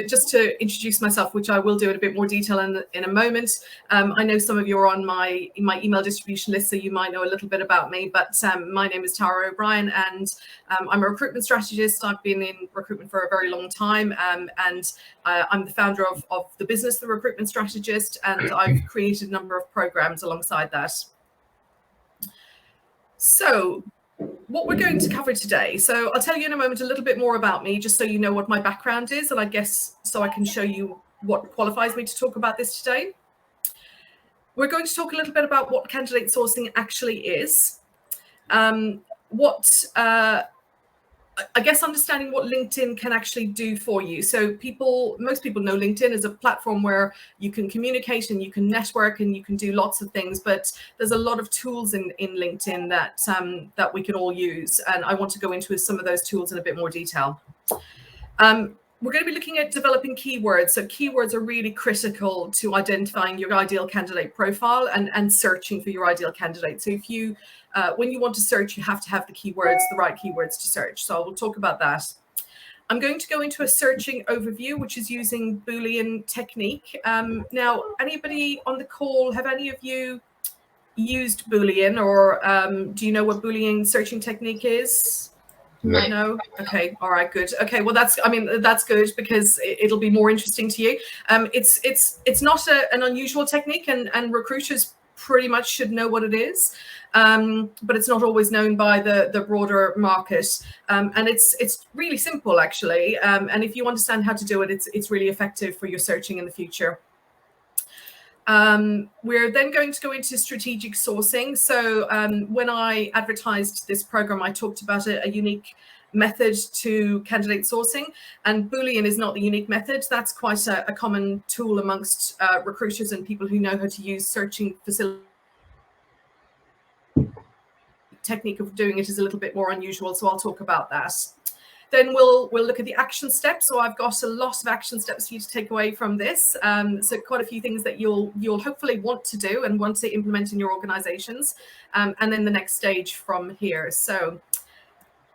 just to introduce myself, which I will do in a bit more detail in a moment. I know some of you are on my email distribution list, so you might know a little bit about me. But my name is Tara O'Brien, and I'm a recruitment strategist. I've been in recruitment for a very long time, and I'm the founder of the business, The Recruitment Strategist, and I've created a number of programs alongside that. So what we're going to cover today. So I'll tell you in a moment a little bit more about me, just so you know what my background is, and I guess so I can show you what qualifies me to talk about this today. We're going to talk a little bit about what candidate sourcing actually is, I guess understanding what LinkedIn can actually do for you. So most people know LinkedIn as a platform where you can communicate and you can network and you can do lots of things, but there's a lot of tools in LinkedIn that we can all use. And I want to go into some of those tools in a bit more detail. We're going to be looking at developing keywords. So keywords are really critical to identifying your ideal candidate profile and searching for your ideal candidate. So if you when you want to search, you have to have the right keywords to search. So we'll talk about that. I'm going to go into a searching overview, which is using Boolean technique. Now, anybody on the call, have any of you used Boolean, or do you know what Boolean searching technique is? No. Okay. All right. Good. Okay. Well, that's good, because it'll be more interesting to you. It's not an unusual technique, and recruiters pretty much should know what it is, but it's not always known by the broader market. And it's really simple, actually. And if you understand how to do it, it's really effective for your searching in the future. We're then going to go into strategic sourcing. So when I advertised this program, I talked about a unique method to candidate sourcing, and Boolean is not the unique method. That's quite a common tool amongst recruiters and people who know how to use searching facilities. Technique of doing it is a little bit more unusual, so I'll talk about that. Then we'll look at the action steps. So I've got a lot of action steps for you to take away from this. So quite a few things that you'll hopefully want to do and want to implement in your organizations. And then the next stage from here. So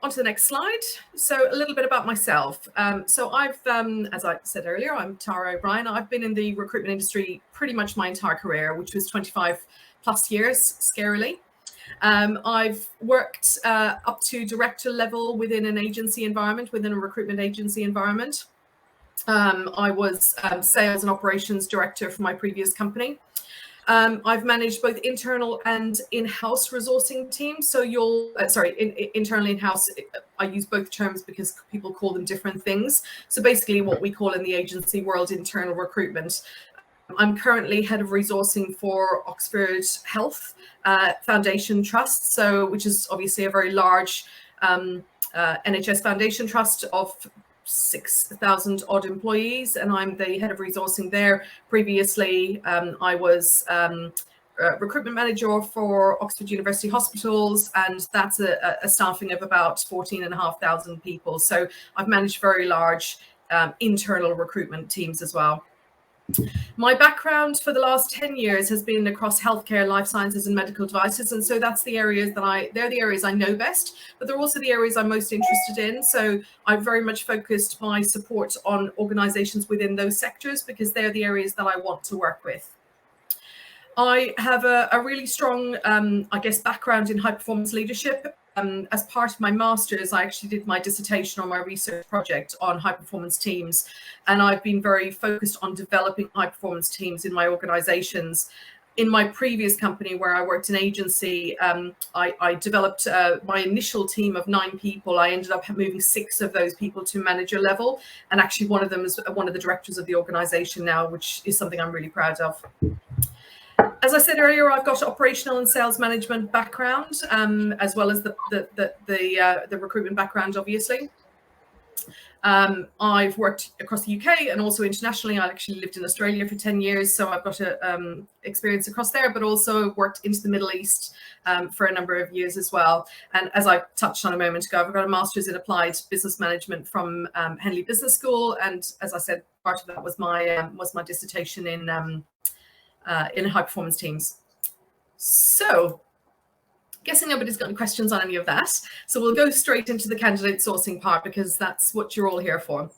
on to the next slide. So a little bit about myself. So I've, as I said earlier, I'm Tara O'Brien. I've been in the recruitment industry pretty much my entire career, which was 25 plus years, scarily. I've worked up to director level within an agency environment, within a recruitment agency environment. I was sales and operations director for my previous company. I've managed both internal and in-house resourcing teams. So internal, in-house, I use both terms because people call them different things. So basically what we call in the agency world internal recruitment. I'm currently head of resourcing for Oxford Health Foundation Trust, which is obviously a very large NHS foundation trust of 6,000 odd employees, and I'm the head of resourcing there. Previously, I was recruitment manager for Oxford University Hospitals, and that's a staffing of about 14,500 people. So I've managed very large internal recruitment teams as well. My background for the last 10 years has been across healthcare, life sciences, and medical devices, and so that's the areas they're the areas I know best, but they're also the areas I'm most interested in. So I've very much focused my support on organizations within those sectors because they're the areas that I want to work with. I have a really strong, I guess, background in high performance leadership. As part of my master's, I actually did my dissertation on my research project on high performance teams. And I've been very focused on developing high performance teams in my organizations. In my previous company where I worked in agency, I developed my initial team of 9 people. I ended up moving 6 of those people to manager level. And actually one of them is one of the directors of the organization now, which is something I'm really proud of. As I said earlier, I've got operational and sales management background, as well as the recruitment background, obviously. I've worked across the UK and also internationally. I actually lived in Australia for 10 years, so I've got experience across there, but also worked into the Middle East for a number of years as well. And as I touched on a moment ago, I've got a master's in applied business management from Henley Business School, and as I said, part of that was my dissertation in high performance teams. So guessing nobody's got any questions on any of that. So we'll go straight into the candidate sourcing part because that's what you're all here for.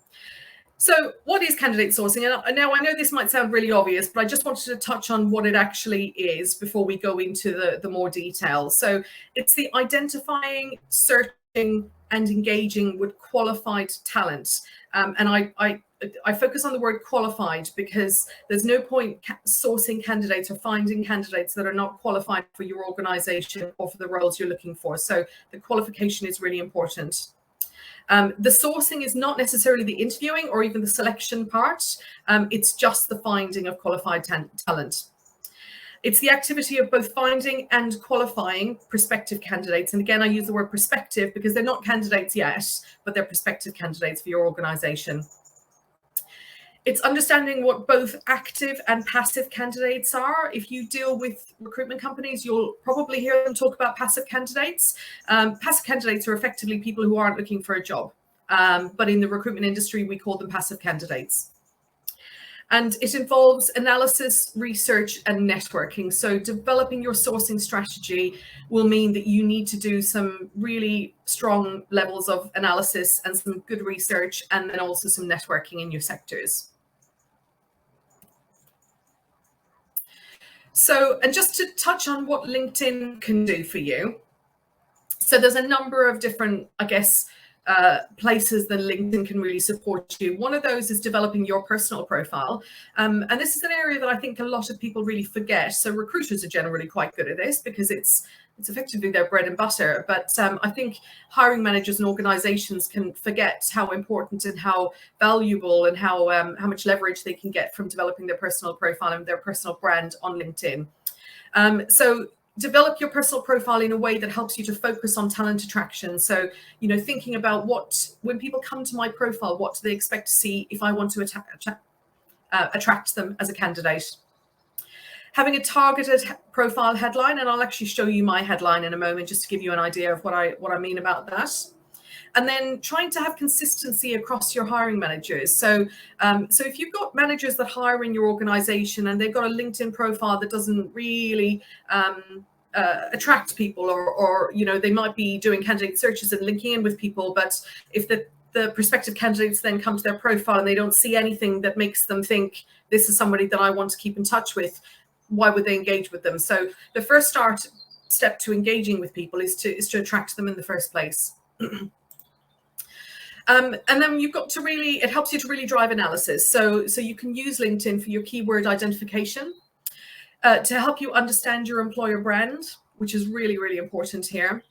So what is candidate sourcing? And now I know this might sound really obvious, but I just wanted to touch on what it actually is before we go into the more details. So it's the identifying, searching, and engaging with qualified talent. And I focus on the word qualified because there's no point sourcing candidates or finding candidates that are not qualified for your organization or for the roles you're looking for. So the qualification is really important. The sourcing is not necessarily the interviewing or even the selection part. It's just the finding of qualified talent. It's the activity of both finding and qualifying prospective candidates. And again, I use the word prospective because they're not candidates yet, but they're prospective candidates for your organization. It's understanding what both active and passive candidates are. If you deal with recruitment companies, you'll probably hear them talk about passive candidates. Passive candidates are effectively people who aren't looking for a job. But in the recruitment industry, we call them passive candidates. And it involves analysis, research, and networking. So developing your sourcing strategy will mean that you need to do some really strong levels of analysis and some good research, and then also some networking in your sectors. So, and just to touch on what LinkedIn can do for you. So there's a number of different, I guess, places that LinkedIn can really support you. One of those is developing your personal profile. And this is an area that I think a lot of people really forget. So recruiters are generally quite good at this because it's effectively their bread and butter. But I think hiring managers and organizations can forget how important and how valuable and how much leverage they can get from developing their personal profile and their personal brand on LinkedIn. So develop your personal profile in a way that helps you to focus on talent attraction. So, thinking about when people come to my profile, what do they expect to see if I want to attract them as a candidate? Having a targeted profile headline, and I'll actually show you my headline in a moment just to give you an idea of what I mean about that. And then trying to have consistency across your hiring managers. So if you've got managers that hire in your organization and they've got a LinkedIn profile that doesn't really attract people, or they might be doing candidate searches and linking in with people, but if the prospective candidates then come to their profile and they don't see anything that makes them think this is somebody that I want to keep in touch with, why would they engage with them? So the first step to engaging with people is to attract them in the first place. And then you've got to it helps you to really drive analysis. So you can use LinkedIn for your keyword identification, to help you understand your employer brand, which is really, really important here,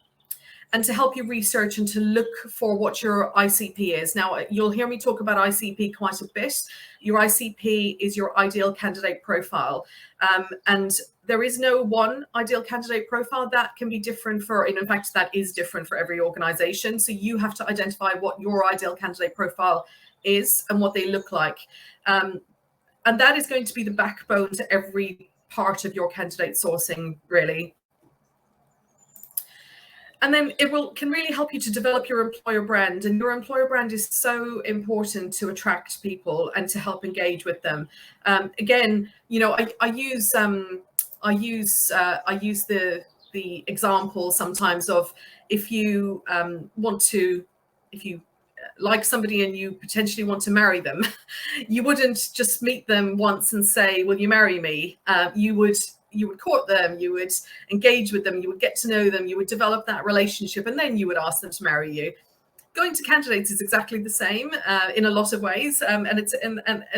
and to help you research and to look for what your ICP is. Now, you'll hear me talk about ICP quite a bit. Your ICP is your ideal candidate profile. And there is no one ideal candidate profile. That can be different in fact, that is different for every organization. So you have to identify what your ideal candidate profile is and what they look like. And that is going to be the backbone to every part of your candidate sourcing, really. And then can really help you to develop your employer brand. And your employer brand is so important to attract people and to help engage with them. Again, I use the example sometimes of if you like somebody and you potentially want to marry them, you wouldn't just meet them once and say, will you marry me? You would court them, you would engage with them, you would get to know them, you would develop that relationship, and then you would ask them to marry you. Going to candidates is exactly the same in a lot of ways, and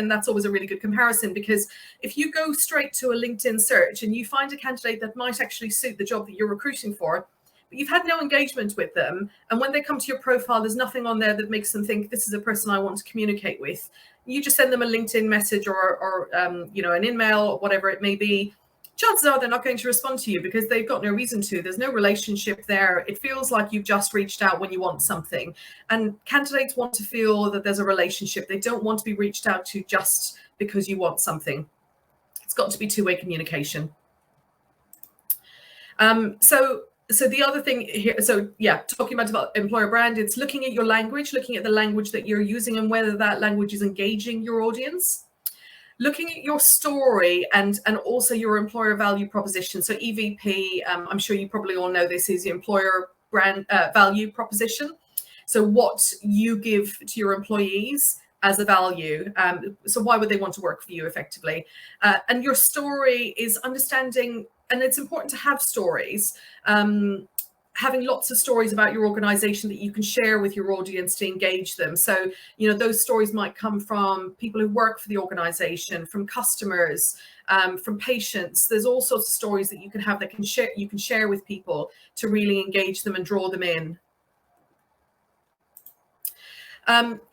that's always a really good comparison, because if you go straight to a LinkedIn search and you find a candidate that might actually suit the job that you're recruiting for, but you've had no engagement with them, and when they come to your profile, there's nothing on there that makes them think this is a person I want to communicate with. You just send them a LinkedIn message or an email or whatever it may be. Chances are they're not going to respond to you because they've got no reason to. There's no relationship there. It feels like you've just reached out when you want something. And candidates want to feel that there's a relationship. They don't want to be reached out to just because you want something. It's got to be two-way communication. So the other thing here, talking about employer brand, it's looking at your language, looking at the language that you're using and whether that language is engaging your audience. Looking at your story and also your employer value proposition. So EVP, I'm sure you probably all know this, is the employer brand value proposition. So what you give to your employees as a value. So why would they want to work for you effectively? And your story is understanding, and it's important to have stories. Having lots of stories about your organization that you can share with your audience to engage them. So, those stories might come from people who work for the organization, from customers, from patients. There's all sorts of stories that you can have that you can share with people to really engage them and draw them in.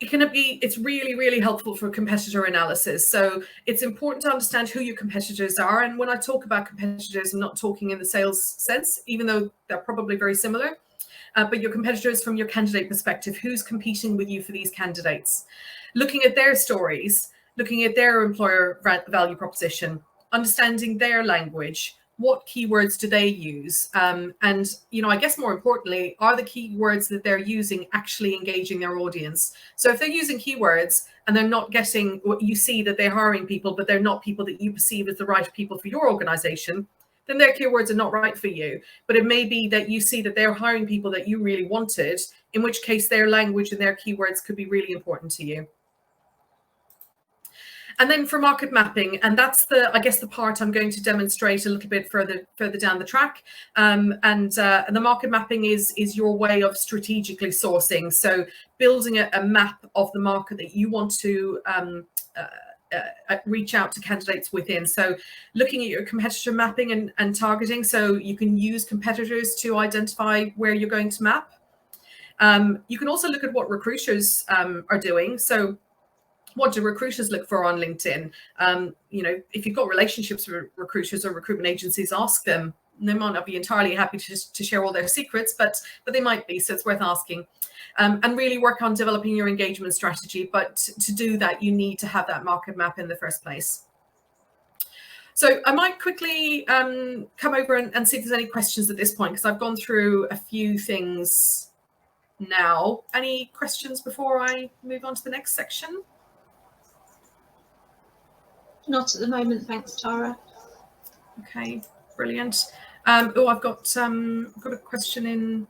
It's really, really helpful for competitor analysis. So it's important to understand who your competitors are. And when I talk about competitors, I'm not talking in the sales sense, even though they're probably very similar. But your competitors from your candidate perspective, who's competing with you for these candidates, looking at their stories, looking at their employer value proposition, understanding their language. What keywords do they use? And, I guess more importantly, are the keywords that they're using actually engaging their audience? So if they're using keywords and they're not getting what you see that they're hiring people, but they're not people that you perceive as the right people for your organization, then their keywords are not right for you. But it may be that you see that they're hiring people that you really wanted, in which case their language and their keywords could be really important to you. And then for market mapping, and that's the part I'm going to demonstrate a little bit further down the track. And the market mapping is your way of strategically sourcing. So building a map of the market that you want to reach out to candidates within. So looking at your competitor mapping and targeting, so you can use competitors to identify where you're going to map. You can also look at what recruiters are doing. So what do recruiters look for on LinkedIn? If you've got relationships with recruiters or recruitment agencies, ask them. They might not be entirely happy to share all their secrets, but they might be, so it's worth asking. And really work on developing your engagement strategy. But to do that, you need to have that market map in the first place. So I might quickly come over and see if there's any questions at this point, because I've gone through a few things now. Any questions before I move on to the next section? Not at the moment, thanks, Tara. Okay, brilliant. I've got a question in.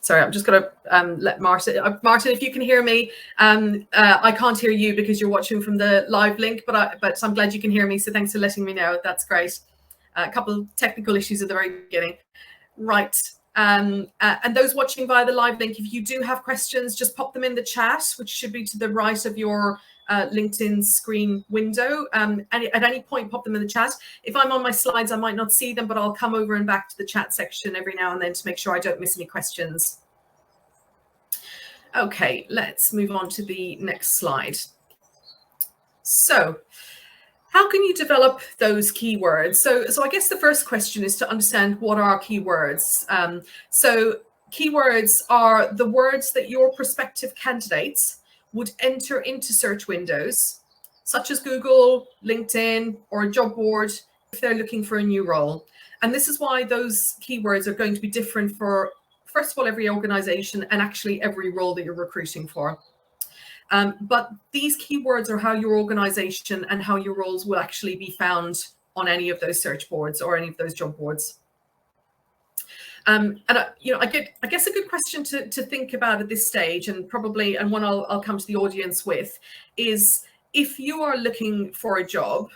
Sorry, I'm just going to let Martin. Martin, if you can hear me, I can't hear you because you're watching from the live link, but I'm glad you can hear me. So thanks for letting me know. That's great. A couple of technical issues at the very beginning. Right. And those watching via the live link, if you do have questions, just pop them in the chat, which should be to the right of your LinkedIn screen window. And at any point, pop them in the chat. If I'm on my slides, I might not see them, but I'll come over and back to the chat section every now and then to make sure I don't miss any questions. Okay, let's move on to the next slide. So how can you develop those keywords? So I guess the first question is to understand what are keywords. So keywords are the words that your prospective candidates would enter into search windows, such as Google, LinkedIn, or a job board, if they're looking for a new role. And this is why those keywords are going to be different for, first of all, every organization and actually every role that you're recruiting for. But these keywords are how your organization and how your roles will actually be found on any of those search boards or any of those job boards. I guess a good question to think about at this stage, and one I'll come to the audience with, is if you are looking for a job,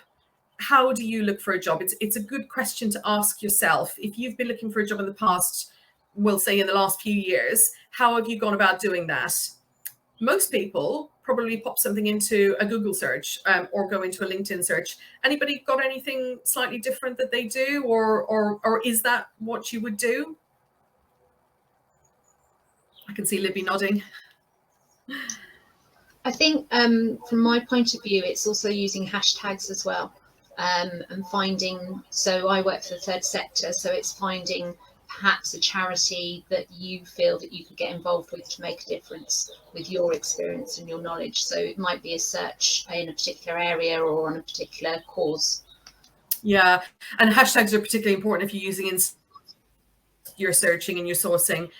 how do you look for a job? It's a good question to ask yourself. If you've been looking for a job in the past, we'll say in the last few years, how have you gone about doing that? Most people probably pop something into a Google search or go into a LinkedIn search. Anybody got anything slightly different that they do, or is that what you would do? I can see Libby nodding. I think from my point of view, it's also using hashtags as well, and finding, so I work for the third sector, so it's finding perhaps a charity that you feel that you could get involved with to make a difference with your experience and your knowledge. So it might be a search in a particular area or on a particular cause. Yeah, and hashtags are particularly important if you're using your searching and your sourcing.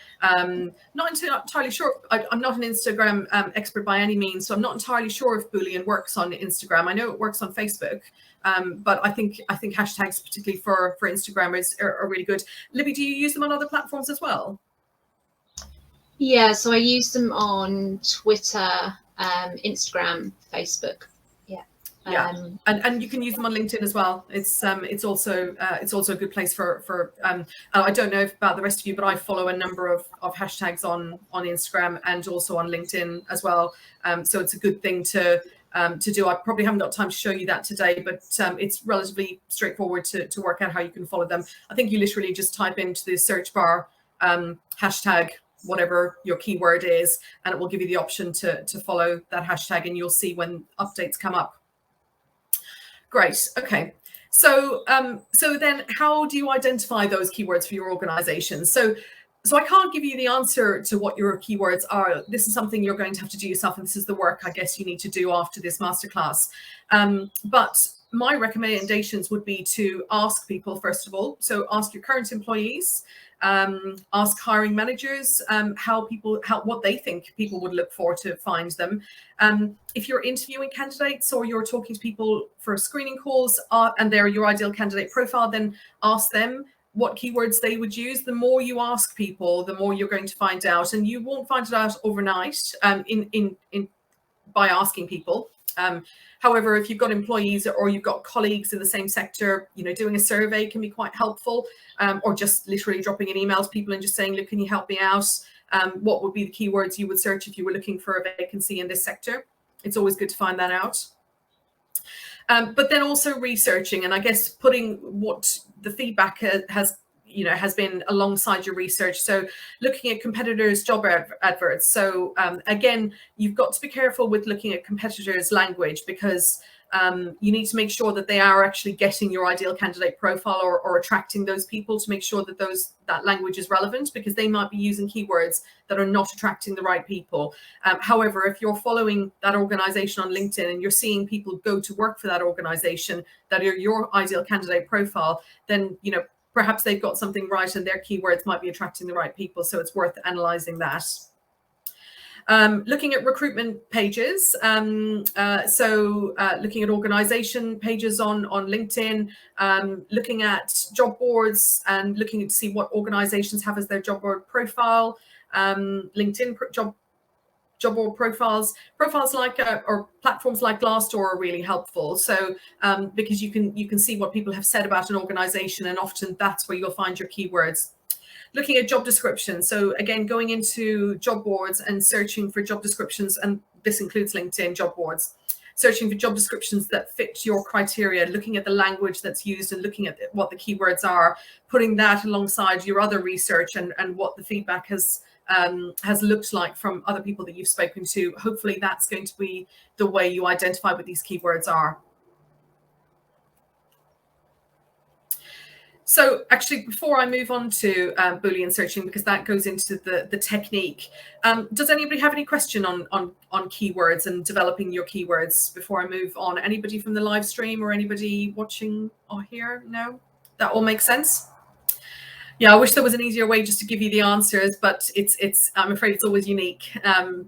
Not entirely sure. I'm not an Instagram expert by any means, so I'm not entirely sure if Boolean works on Instagram. I know it works on Facebook, but I think hashtags, particularly for Instagram, are really good. Libby, do you use them on other platforms as well? Yeah, so I use them on Twitter, Instagram, Facebook. Yeah. Yeah, and you can use them on LinkedIn as well. It's also a good place for I don't know about the rest of you, but I follow a number of hashtags on Instagram and also on LinkedIn as well. So it's a good thing to do. I probably haven't got time to show you that today, but it's relatively straightforward to work out how you can follow them. I think you literally just type into the search bar hashtag whatever your keyword is, and it will give you the option to follow that hashtag, and you'll see when updates come up. Great. Okay. So so then how do you identify those keywords for your organization? So I can't give you the answer to what your keywords are. This is something you're going to have to do yourself, and this is the work I guess you need to do after this masterclass. But my recommendations would be to ask people, first of all. So ask your current employees, ask hiring managers what they think people would look for to find them. If you're interviewing candidates or you're talking to people for screening calls and they're your ideal candidate profile, then ask them what keywords they would use. The more you ask people, the more you're going to find out, and you won't find it out overnight by asking people. However, if you've got employees or you've got colleagues in the same sector, doing a survey can be quite helpful, or just literally dropping an email to people and just saying, look, can you help me out? What would be the keywords you would search if you were looking for a vacancy in this sector? It's always good to find that out. But then also researching, and I guess putting what the feedback has been alongside your research. So looking at competitors' job adverts. So again, you've got to be careful with looking at competitors' language, because you need to make sure that they are actually getting your ideal candidate profile or attracting those people, to make sure that that language is relevant, because they might be using keywords that are not attracting the right people. However, if you're following that organization on LinkedIn and you're seeing people go to work for that organization that are your ideal candidate profile, then perhaps they've got something right and their keywords might be attracting the right people. So it's worth analyzing that. Looking at recruitment pages. Looking at organization pages on LinkedIn, looking at job boards and looking to see what organizations have as their job board profile. LinkedIn job board profiles like or platforms like Glassdoor are really helpful. So because you can see what people have said about an organization, and often that's where you'll find your keywords. Looking at job descriptions. So again, going into job boards and searching for job descriptions, and this includes LinkedIn job boards, searching for job descriptions that fit your criteria, looking at the language that's used and looking at what the keywords are, putting that alongside your other research and what the feedback has looked like from other people that you've spoken to. Hopefully that's going to be the way you identify what these keywords are. So actually, before I move on to Boolean searching, because that goes into the technique, does anybody have any question on keywords and developing your keywords before I move on? Anybody from the live stream or anybody watching or here? No? That all makes sense? Yeah, I wish there was an easier way just to give you the answers, but it's I'm afraid it's always unique.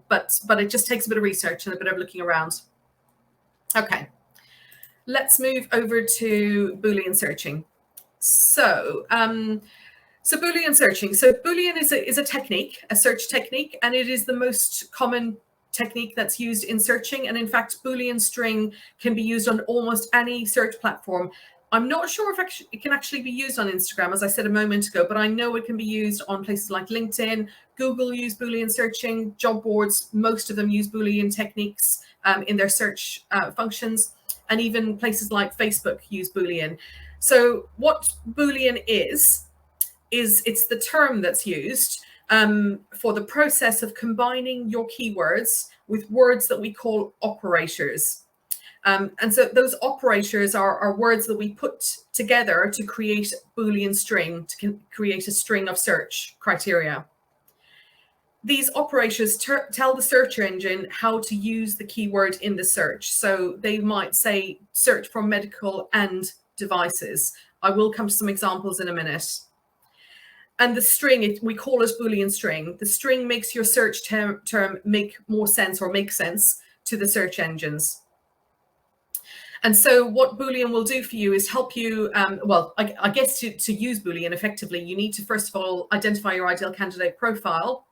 But it just takes a bit of research and a bit of looking around. Okay, let's move over to Boolean searching. So Boolean searching. So Boolean is a technique, a search technique, and it is the most common technique that's used in searching. And in fact, Boolean string can be used on almost any search platform. I'm not sure if it can actually be used on Instagram, as I said a moment ago, but I know it can be used on places like LinkedIn. Google use Boolean searching, job boards, most of them use Boolean techniques in their search functions, and even places like Facebook use Boolean. So what Boolean is it's the term that's used for the process of combining your keywords with words that we call operators. And so those operators are words that we put together to create a Boolean string, to create a string of search criteria. These operators tell the search engine how to use the keyword in the search. So they might say search for medical and devices. I will come to some examples in a minute. And the string, we call it Boolean string. The string makes your search term make more sense or make sense to the search engines. And so what Boolean will do for you is help you, I guess to use Boolean effectively, you need to first of all identify your ideal candidate profile.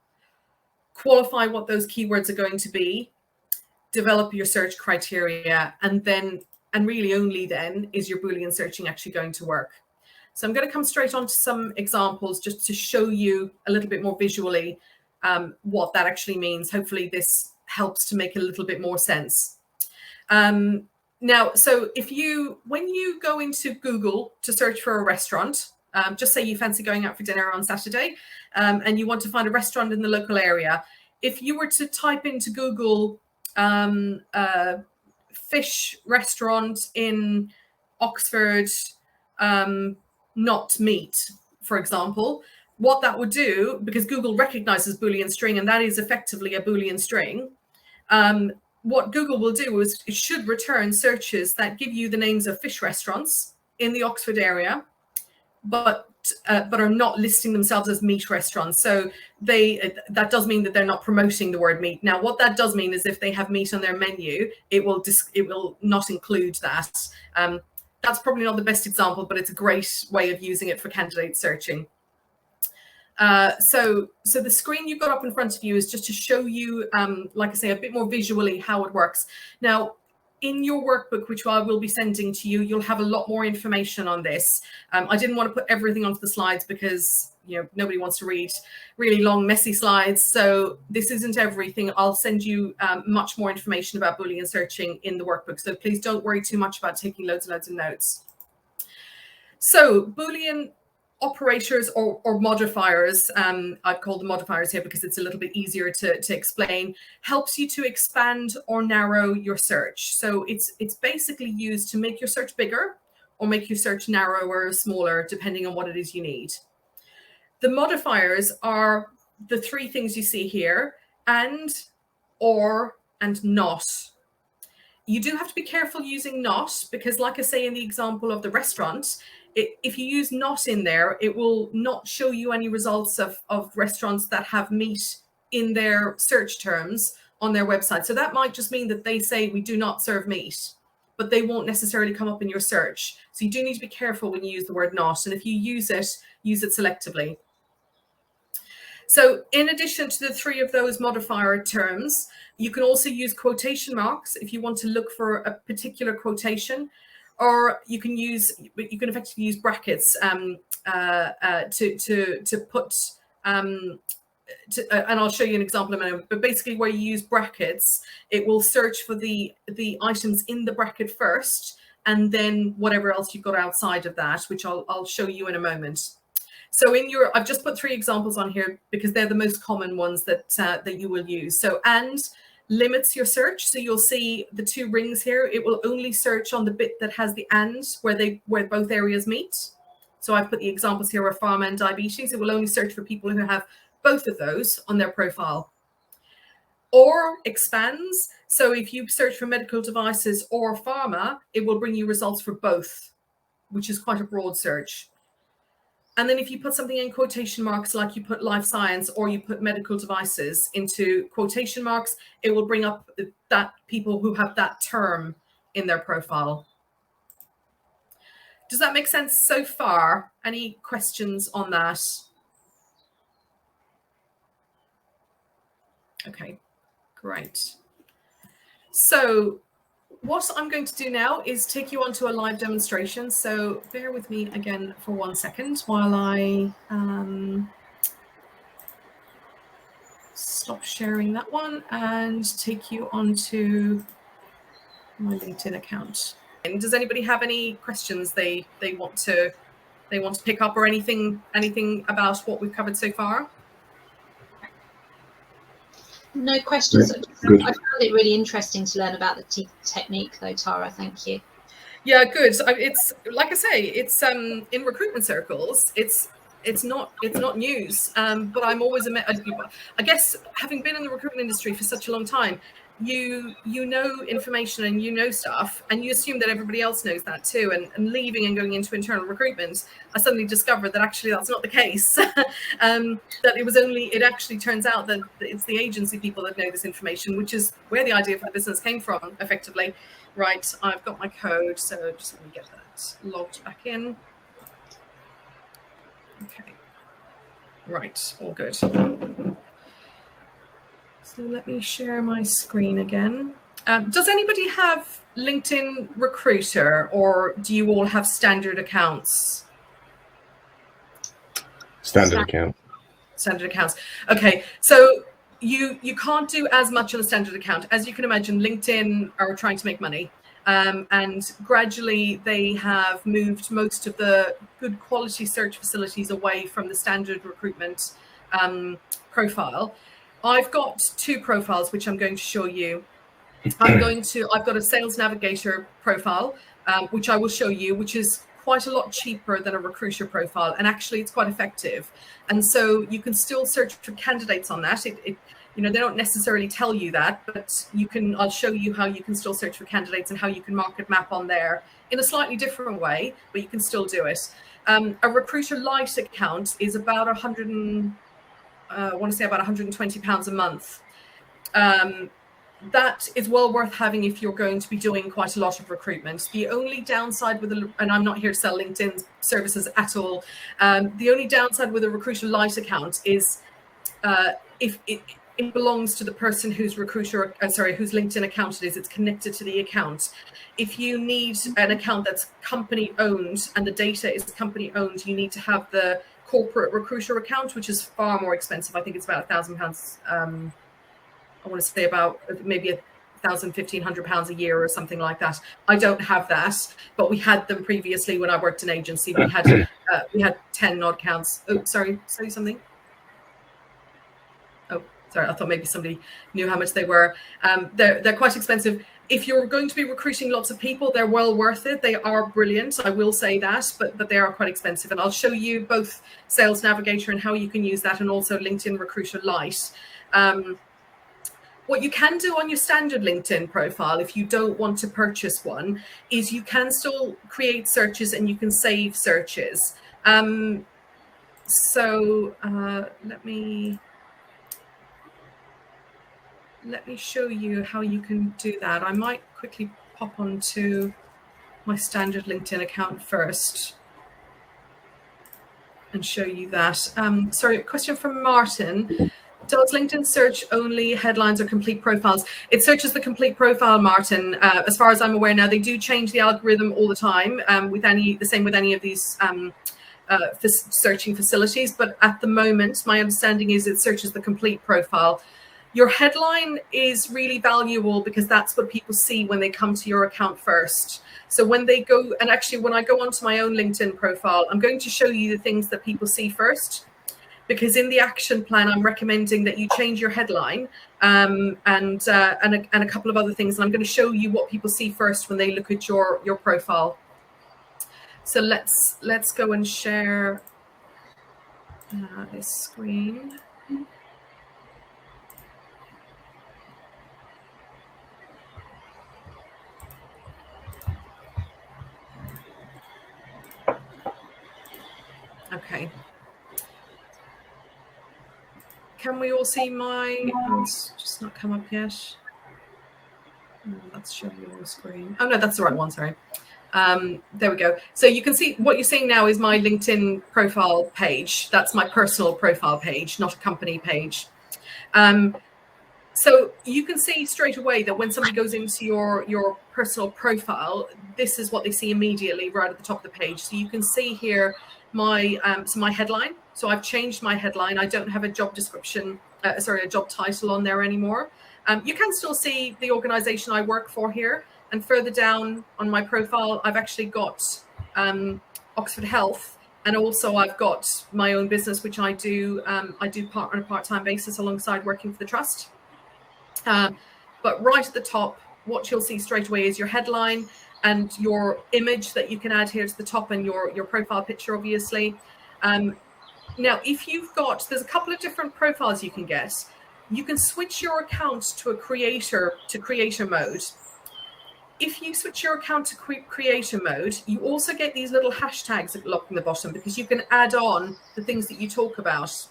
qualify what those keywords are going to be, develop your search criteria, and really only then is your Boolean searching actually going to work. So I'm going to come straight on to some examples just to show you a little bit more visually what that actually means. Hopefully this helps to make a little bit more sense. Now, so when you go into Google to search for a restaurant, just say you fancy going out for dinner on Saturday, and you want to find a restaurant in the local area. If you were to type into Google fish restaurant in Oxford, not meat, for example, what that would do, because Google recognizes Boolean string, and that is effectively a Boolean string, what Google will do is it should return searches that give you the names of fish restaurants in the Oxford area, but are not listing themselves as meat restaurants. So that does mean that they're not promoting the word meat. Now, what that does mean is if they have meat on their menu, it will not include that. That's probably not the best example, but it's a great way of using it for candidate searching. So the screen you've got up in front of you is just to show you, like I say, a bit more visually how it works. Now, in your workbook, which I will be sending to you, you'll have a lot more information on this. I didn't want to put everything onto the slides because nobody wants to read really long, messy slides. So this isn't everything. I'll send you much more information about Boolean searching in the workbook. So please don't worry too much about taking loads and loads of notes. So Boolean operators or modifiers, I've called them modifiers here because it's a little bit easier to explain, helps you to expand or narrow your search. So it's basically used to make your search bigger or make your search narrower or smaller, depending on what it is you need. The modifiers are the three things you see here: and, or, and not. You do have to be careful using not, because like I say in the example of the restaurant, if you use not in there, it will not show you any results of restaurants that have meat in their search terms on their website. So that might just mean that they say we do not serve meat, but they won't necessarily come up in your search. So you do need to be careful when you use the word not. And if you use it selectively. So in addition to the three of those modifier terms, you can also use quotation marks if you want to look for a particular quotation, or you can effectively use brackets to put, and I'll show you an example in a moment, but basically where you use brackets, it will search for the items in the bracket first, and then whatever else you've got outside of that, which I'll show you in a moment. So I've just put three examples on here because they're the most common ones that you will use. So and limits your search. So you'll see the two rings here. It will only search on the bit that has the and, where both areas meet. So I've put the examples here of pharma and diabetes. It will only search for people who have both of those on their profile. Or expands. So if you search for medical devices or pharma, it will bring you results for both, which is quite a broad search. And then if you put something in quotation marks, like you put life science or you put medical devices into quotation marks, it will bring up that people who have that term in their profile. Does that make sense so far? Any questions on that? Okay, great. So what I'm going to do now is take you onto a live demonstration. So bear with me again for 1 second while I stop sharing that one and take you onto my LinkedIn account. And does anybody have any questions they want to pick up, or anything about what we've covered so far? No questions. Good. I found it really interesting to learn about the technique though, Tara. Thank you. Yeah, good. It's like I say, it's in recruitment circles, it's not news, but I'm always I guess, having been in the recruitment industry for such a long time, you know information and you know stuff, and you assume that everybody else knows that too. And leaving and going into internal recruitment, I suddenly discovered that actually that's not the case. That it actually turns out that it's the agency people that know this information, which is where the idea for the business came from, effectively. Right, I've got my code, so just let me get that logged back in. Okay, right, all good. So let me share my screen again. Does anybody have LinkedIn Recruiter, or do you all have standard accounts? Standard account. Standard accounts. Okay, so you can't do as much on a standard account. As you can imagine, LinkedIn are trying to make money. And gradually they have moved most of the good quality search facilities away from the standard recruitment profile. I've got two profiles, which I'm going to show you. I've got a sales navigator profile, which I will show you, which is quite a lot cheaper than a recruiter profile. And actually it's quite effective. And so you can still search for candidates on that. You know, they don't necessarily tell you that, but I'll show you how you can still search for candidates and how you can market map on there in a slightly different way, but you can still do it. A recruiter light account is about I want to say about £120 a month. That is well worth having if you're going to be doing quite a lot of recruitment. The only downside with and I'm not here to sell LinkedIn services at all. The only downside with a recruiter light account is if it belongs to the person whose whose LinkedIn account it is, it's connected to the account. If you need an account that's company owned and the data is company owned, you need to have the corporate recruiter account, which is far more expensive. I think it's about £1,000. I want to say about maybe £1,500 a year or something like that. I don't have that, but we had them previously when I worked in agency. We had 10 odd accounts. Oh, sorry, say something. Oh, sorry, I thought maybe somebody knew how much they were. They're quite expensive. If you're going to be recruiting lots of people, they're well worth it. They are brilliant, I will say that, but they are quite expensive. And I'll show you both Sales Navigator and how you can use that, and also LinkedIn Recruiter Lite. What you can do on your standard LinkedIn profile, if you don't want to purchase one, is you can still create searches and you can save searches. Let me show you how you can do that. I might quickly pop onto my standard LinkedIn account first and show you that. Sorry, question from Martin. Does LinkedIn search only headlines or complete profiles? It searches the complete profile, Martin. As far as I'm aware now, they do change the algorithm all the time, the same with any of these searching facilities. But at the moment, my understanding is it searches the complete profile. Your headline is really valuable because that's what people see when they come to your account first. So when they go, and actually when I go onto my own LinkedIn profile, I'm going to show you the things that people see first. Because in the action plan, I'm recommending that you change your headline and a couple of other things. And I'm going to show you what people see first when they look at your profile. So let's go and share this screen. Okay. Can we all see my, it's just not come up yet. Oh, that's showing you on the screen. Oh no, that's the right one, sorry. There we go. So you can see what you're seeing now is my LinkedIn profile page. That's my personal profile page, not a company page. So you can see straight away that when somebody goes into your personal profile, this is what they see immediately right at the top of the page. So you can see here my headline. So I've changed my headline. I don't have a job description, a job title on there anymore. You can still see the organization I work for here. And further down on my profile, I've actually got Oxford Health. And also I've got my own business, which I do on a part-time basis alongside working for the trust. But right at the top, what you'll see straight away is your headline and your image that you can add here to the top, and your profile picture, obviously. Now, if you've got, there's a couple of different profiles you can get. You can switch your account to creator mode. If you switch your account to creator mode, you also get these little hashtags along the bottom, because you can add on the things that you talk about.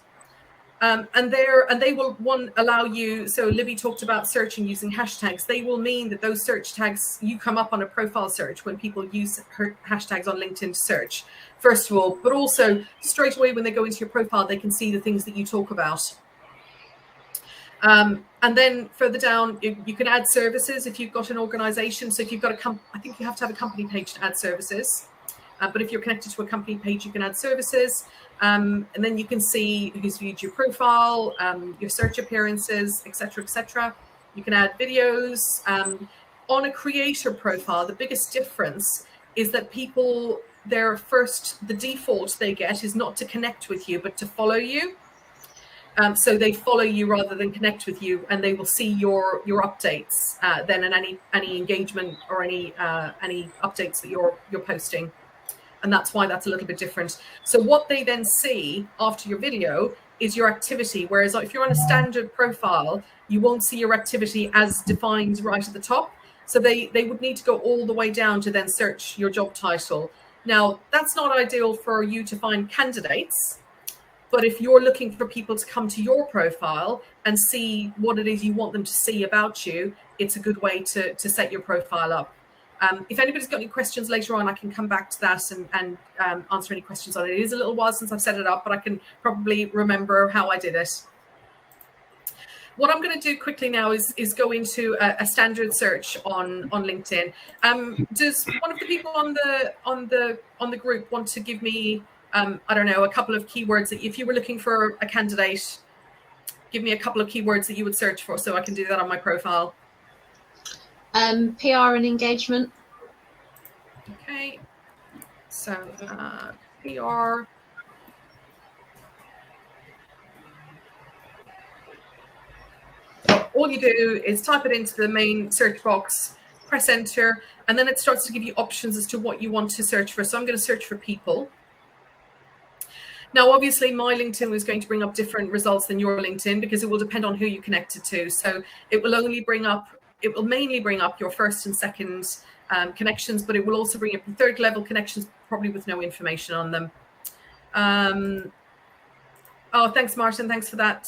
And they will allow you. So Libby talked about searching using hashtags. They will mean that those search tags, you come up on a profile search when people use hashtags on LinkedIn to search, first of all, but also straight away when they go into your profile, they can see the things that you talk about. And then further down, you can add services if you've got an organization. So if you've got I think you have to have a company page to add services. But if you're connected to a company page, you can add services. And then you can see who's viewed your profile, your search appearances, etc., etc. You can add videos. On a creator profile, the biggest difference is that people, the default they get is not to connect with you, but to follow you. So they follow you rather than connect with you, and they will see your updates then, and any engagement or any updates that you're posting. And that's why that's a little bit different. So what they then see after your video is your activity. Whereas if you're on a standard profile, you won't see your activity as defined right at the top. So they would need to go all the way down to then search your job title. Now, that's not ideal for you to find candidates. But if you're looking for people to come to your profile and see what it is you want them to see about you, it's a good way to set your profile up. If anybody's got any questions later on, I can come back to that and answer any questions on it. It is a little while since I've set it up, but I can probably remember how I did it. What I'm going to do quickly now is go into a standard search on LinkedIn. Does one of the people on the group want to give me I don't know, a couple of keywords that if you were looking for a candidate, give me a couple of keywords that you would search for so I can do that on my profile. PR and engagement. Okay, so PR. All you do is type it into the main search box, press enter, and then it starts to give you options as to what you want to search for. So I'm going to search for people. Now, obviously, my LinkedIn is going to bring up different results than your LinkedIn because it will depend on who you connected to. So it will mainly bring up your first and second connections, but it will also bring up third level connections, probably with no information on them. Oh, thanks, Martin. Thanks for that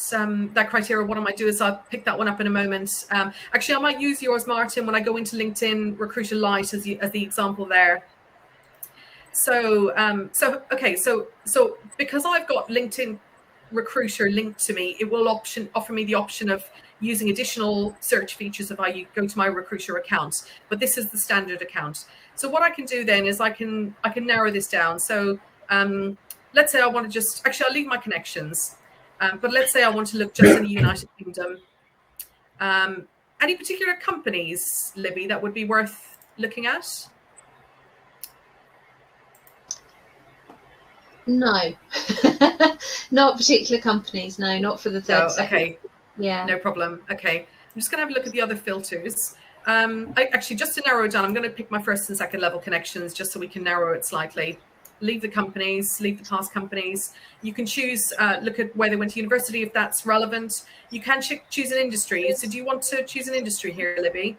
criteria. What I might do is I'll pick that one up in a moment. Actually, I might use yours, Martin, when I go into LinkedIn Recruiter Lite as the example there. So because I've got LinkedIn Recruiter linked to me, it will offer me the option of using additional search features if I go to my Recruiter account. But this is the standard account. So what I can do then is I can narrow this down. So let's say I want to I'll leave my connections, but let's say I want to look just in the United Kingdom. Any particular companies, Libby, that would be worth looking at? No, not particular companies. No, not for the third sector. Okay. Yeah. No problem. Okay. I'm just going to have a look at the other filters. Actually, just to narrow it down, I'm going to pick my first and second level connections just so we can narrow it slightly. Leave the companies, leave the past companies. You can choose, look at where they went to university if that's relevant. You can choose an industry. So do you want to choose an industry here, Libby?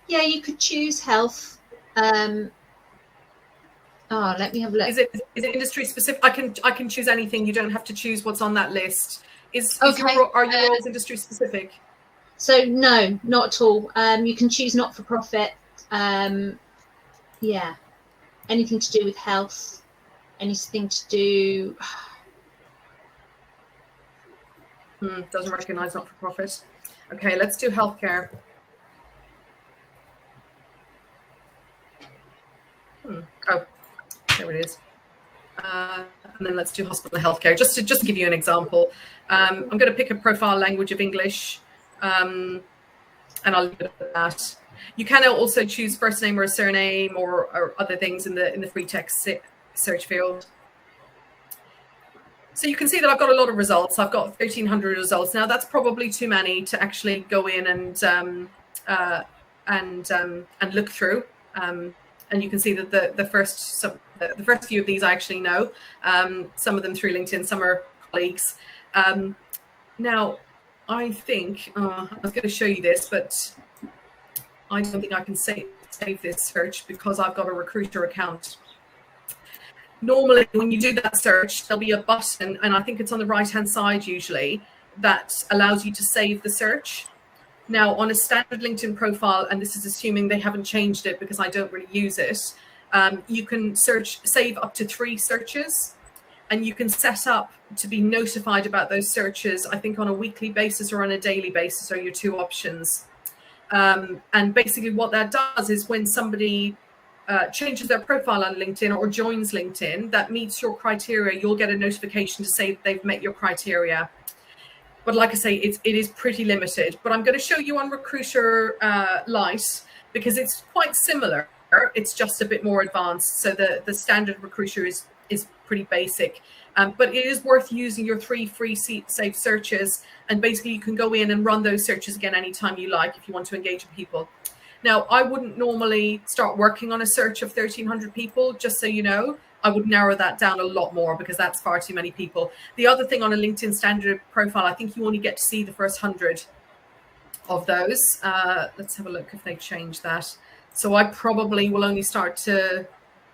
Yeah, you could choose health. Let me have a look. Is it industry specific? I can choose anything. You don't have to choose what's on that list. Are your roles industry specific? So no, not at all. You can choose not for profit. Yeah, anything to do with health, anything to do. Doesn't recognize not for profit. Okay, let's do healthcare. Oh, there it is. And then let's do hospital healthcare. Just to give you an example, I'm going to pick a profile language of English, and I'll leave it at that. You can also choose first name or a surname or other things in the free text search field. So you can see that I've got a lot of results. I've got 1,300 results. Now that's probably too many to actually go in and look through. And you can see that the first few of these I actually know. Some of them through LinkedIn, some are colleagues. Now, I think I was going to show you this, but I don't think I can save this search because I've got a Recruiter account. Normally, when you do that search, there'll be a button, and I think it's on the right-hand side usually, that allows you to save the search. Now, on a standard LinkedIn profile, and this is assuming they haven't changed it because I don't really use it, you can save up to 3 searches. and you can set up to be notified about those searches, I think on a weekly basis or on a daily basis are your two options. And basically what that does is when somebody changes their profile on LinkedIn or joins LinkedIn that meets your criteria, you'll get a notification to say that they've met your criteria. But like I say, it is pretty limited. But I'm going to show you on Recruiter Lite because it's quite similar. It's just a bit more advanced. So the standard Recruiter is pretty basic. But it is worth using your 3 free saved searches. And basically you can go in and run those searches again anytime you like if you want to engage with people. Now, I wouldn't normally start working on a search of 1,300 people, just so you know. I would narrow that down a lot more because that's far too many people. The other thing on a LinkedIn standard profile, I think you only get to see the first 100 of those. Let's have a look if they change that. So I probably will only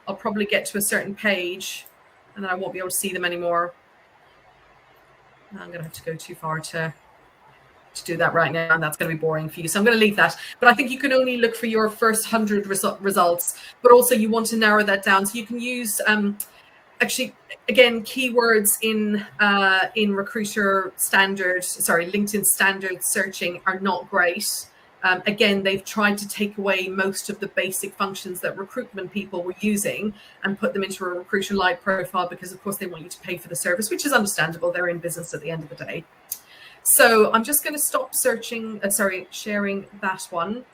I'll probably get to a certain page and then I won't be able to see them anymore. I'm going to have to go too far to do that right now, and that's going to be boring for you, so I'm going to leave that. But I think you can only look for your first 100 results, but also you want to narrow that down, so you can use actually again keywords in Recruiter standard, LinkedIn standard searching are not great. Again, they've tried to take away most of the basic functions that recruitment people were using and put them into a Recruiter Lite profile because of course they want you to pay for the service, which is understandable. They're in business at the end of the day. So I'm just going to stop sharing that one.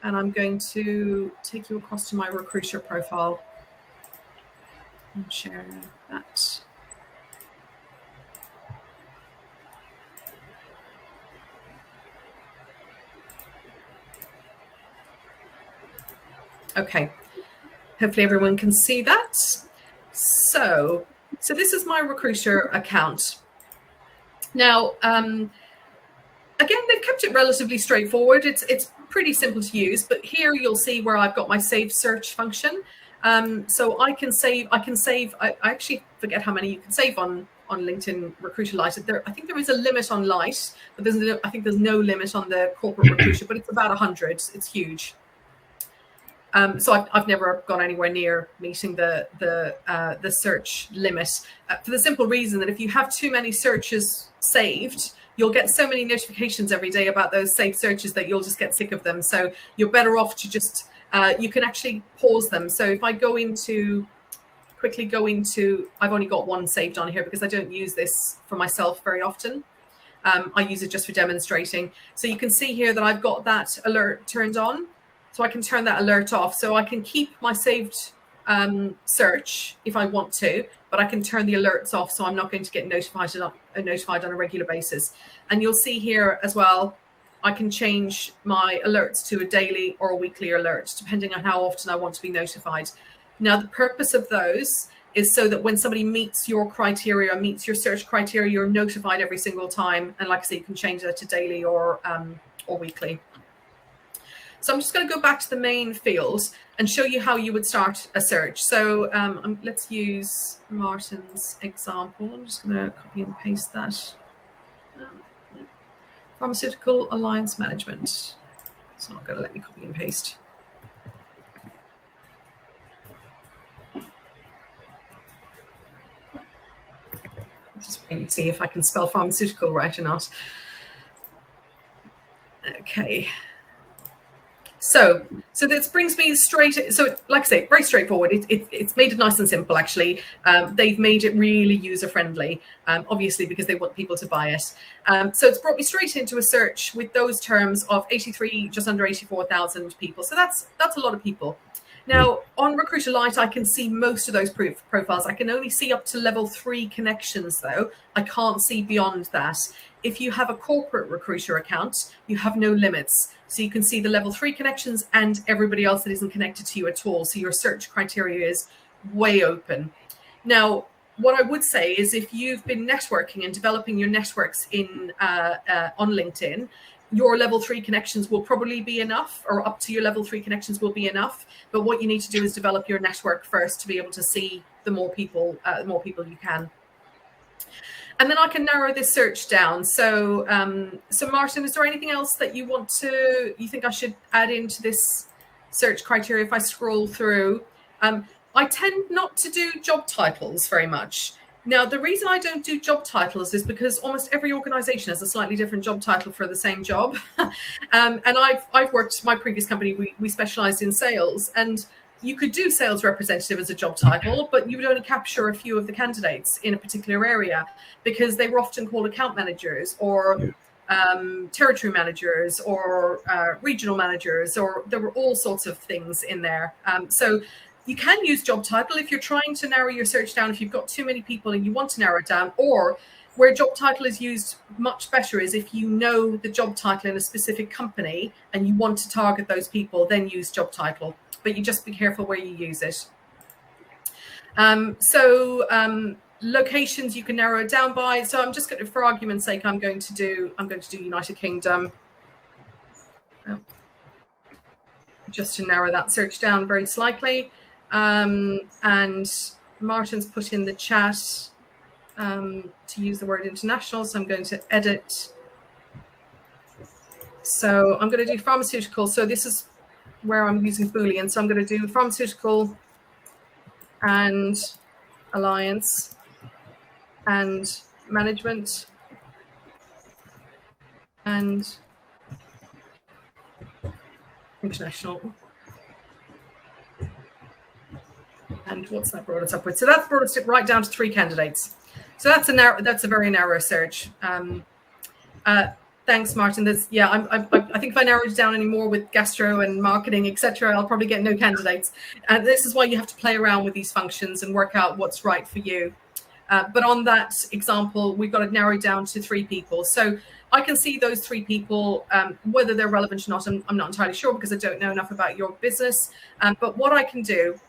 And I'm going to take you across to my Recruiter profile and share that. Okay. Hopefully everyone can see that. So this is my Recruiter account. Now, again, they've kept it relatively straightforward. It's pretty simple to use, but here you'll see where I've got my save search function. So I can save. I actually forget how many you can save on LinkedIn Recruiter Lite. I think there is a limit on Lite, but I think there's no limit on the corporate Recruiter, but it's about 100. It's huge. So I've never gone anywhere near meeting the search limit for the simple reason that if you have too many searches saved, you'll get so many notifications every day about those saved searches that you'll just get sick of them. So you're better off to just you can actually pause them. So if I quickly go into, I've only got one saved on here because I don't use this for myself very often. I use it just for demonstrating. So you can see here that I've got that alert turned on. So I can turn that alert off. So I can keep my saved search if I want to, but I can turn the alerts off. So I'm not going to get notified on a regular basis. And you'll see here as well, I can change my alerts to a daily or a weekly alert, depending on how often I want to be notified. Now, the purpose of those is so that when somebody meets your criteria, meets your search criteria, you're notified every single time. And like I say, you can change that to daily or weekly. So I'm just going to go back to the main field and show you how you would start a search. So let's use Martin's example. I'm just going to copy and paste that. Pharmaceutical Alliance Management. It's not going to let me copy and paste. Just wait and see if I can spell pharmaceutical right or not. Okay. So this brings me straight. So like I say, very straightforward. It's made it nice and simple, actually. They've made it really user-friendly, obviously, because they want people to buy it. So it's brought me straight into a search with those terms of 83, just under 84,000 people. So that's a lot of people. Now, on Recruiter Lite, I can see most of those profiles. I can only see up to level 3 connections, though. I can't see beyond that. If you have a corporate Recruiter account, you have no limits. So you can see the level 3 connections and everybody else that isn't connected to you at all. So your search criteria is way open. Now, what I would say is if you've been networking and developing your networks on LinkedIn, your level 3 connections will probably be enough, or up to your level 3 connections will be enough. But what you need to do is develop your network first to be able to see the more people you can. And then I can narrow this search down. So, Martin, is there anything else that you think I should add into this search criteria if I scroll through? I tend not to do job titles very much. Now, the reason I don't do job titles is because almost every organization has a slightly different job title for the same job. And I've worked, my previous company, we specialized in sales, and you could do sales representative as a job title, but you would only capture a few of the candidates in a particular area because they were often called account managers or territory managers or regional managers, or there were all sorts of things in there. So you can use job title if you're trying to narrow your search down, if you've got too many people and you want to narrow it down, or where job title is used much better is if you know the job title in a specific company and you want to target those people, then use job title. But you just be careful where you use it. Locations you can narrow it down by. So I'm just going to, for argument's sake, I'm going to do United Kingdom, just to narrow that search down very slightly. And Martin's put in the chat to use the word international, so I'm going to edit. So I'm going to do pharmaceutical. So this is where I'm using Boolean. So I'm going to do pharmaceutical and alliance and management and international. And what's that brought us up with? So that's brought us right down to 3 candidates. So that's a very narrow search. Thanks, Martin. I think if I narrow it down any more with gastro and marketing, etc., I'll probably get no candidates. And this is why you have to play around with these functions and work out what's right for you. But on that example, we've got it narrowed down to 3 people. So I can see those 3 people, whether they're relevant or not, I'm not entirely sure because I don't know enough about your business. But what I can do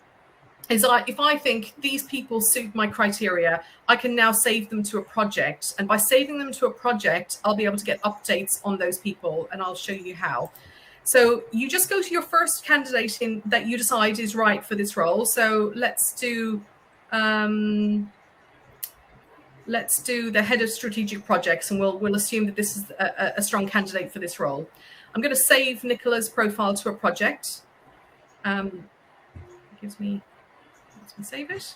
is if I think these people suit my criteria, I can now save them to a project. And by saving them to a project, I'll be able to get updates on those people, and I'll show you how. So you just go to your first candidate that you decide is right for this role. So let's do the head of strategic projects, and we'll assume that this is a strong candidate for this role. I'm going to save Nicola's profile to a project. Lets me save it.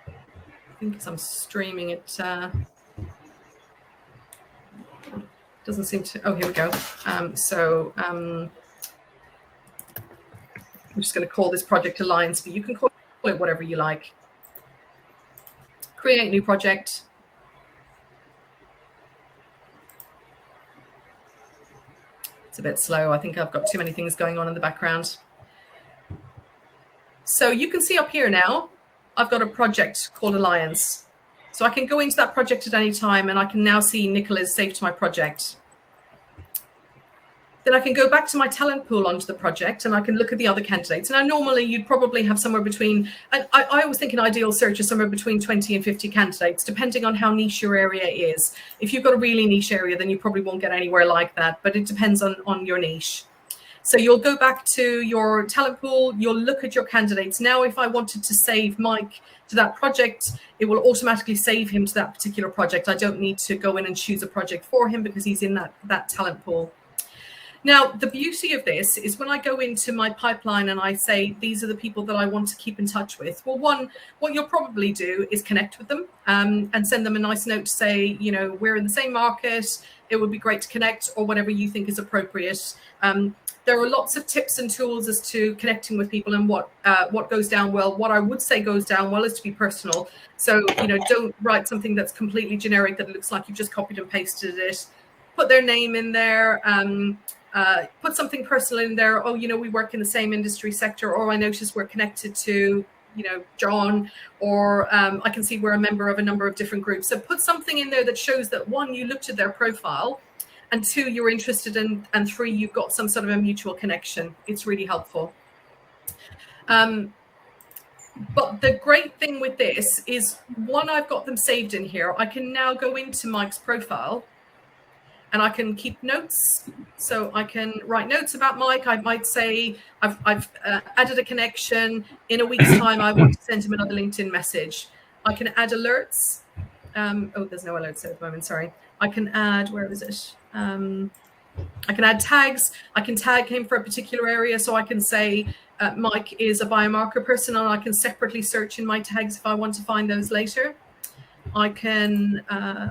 I think as I'm streaming it, doesn't seem to. Oh, here we go. I'm just going to call this project Alliance, but you can call it whatever you like. Create new project. It's a bit slow. I think I've got too many things going on in the background. So you can see up here now, I've got a project called Alliance. So I can go into that project at any time, and I can now see Nicola's saved to my project. Then I can go back to my talent pool onto the project, and I can look at the other candidates. Now, normally you'd probably have somewhere between, I always think an ideal search is somewhere between 20 and 50 candidates, depending on how niche your area is. If you've got a really niche area, then you probably won't get anywhere like that, but it depends on your niche. So you'll go back to your talent pool, you'll look at your candidates. Now, if I wanted to save Mike to that project, it will automatically save him to that particular project. I don't need to go in and choose a project for him because he's in that talent pool. Now, the beauty of this is when I go into my pipeline and I say, these are the people that I want to keep in touch with. Well, one, what you'll probably do is connect with them and send them a nice note to say, you know, we're in the same market. It would be great to connect, or whatever you think is appropriate. There are lots of tips and tools as to connecting with people and what goes down well. What I would say goes down well is to be personal. So, you know, don't write something that's completely generic that looks like you've just copied and pasted it. Put their name in there. Put something personal in there. Oh, you know, we work in the same industry sector, or I notice we're connected to, you know, John, or I can see we're a member of a number of different groups. So put something in there that shows that, 1, you looked at their profile, and 2, you're interested in, and 3, you've got some sort of a mutual connection. It's really helpful. But the great thing with this is, 1, I've got them saved in here. I can now go into Mike's profile and I can keep notes. So I can write notes about Mike. I might say, I've added a connection. In a week's time, I want to send him another LinkedIn message. I can add alerts. Oh, there's no alerts at the moment, sorry. I can add, where is it? I can add tags. I can tag him for a particular area. So I can say Mike is a biomarker person, and I can separately search in my tags if I want to find those later. I can,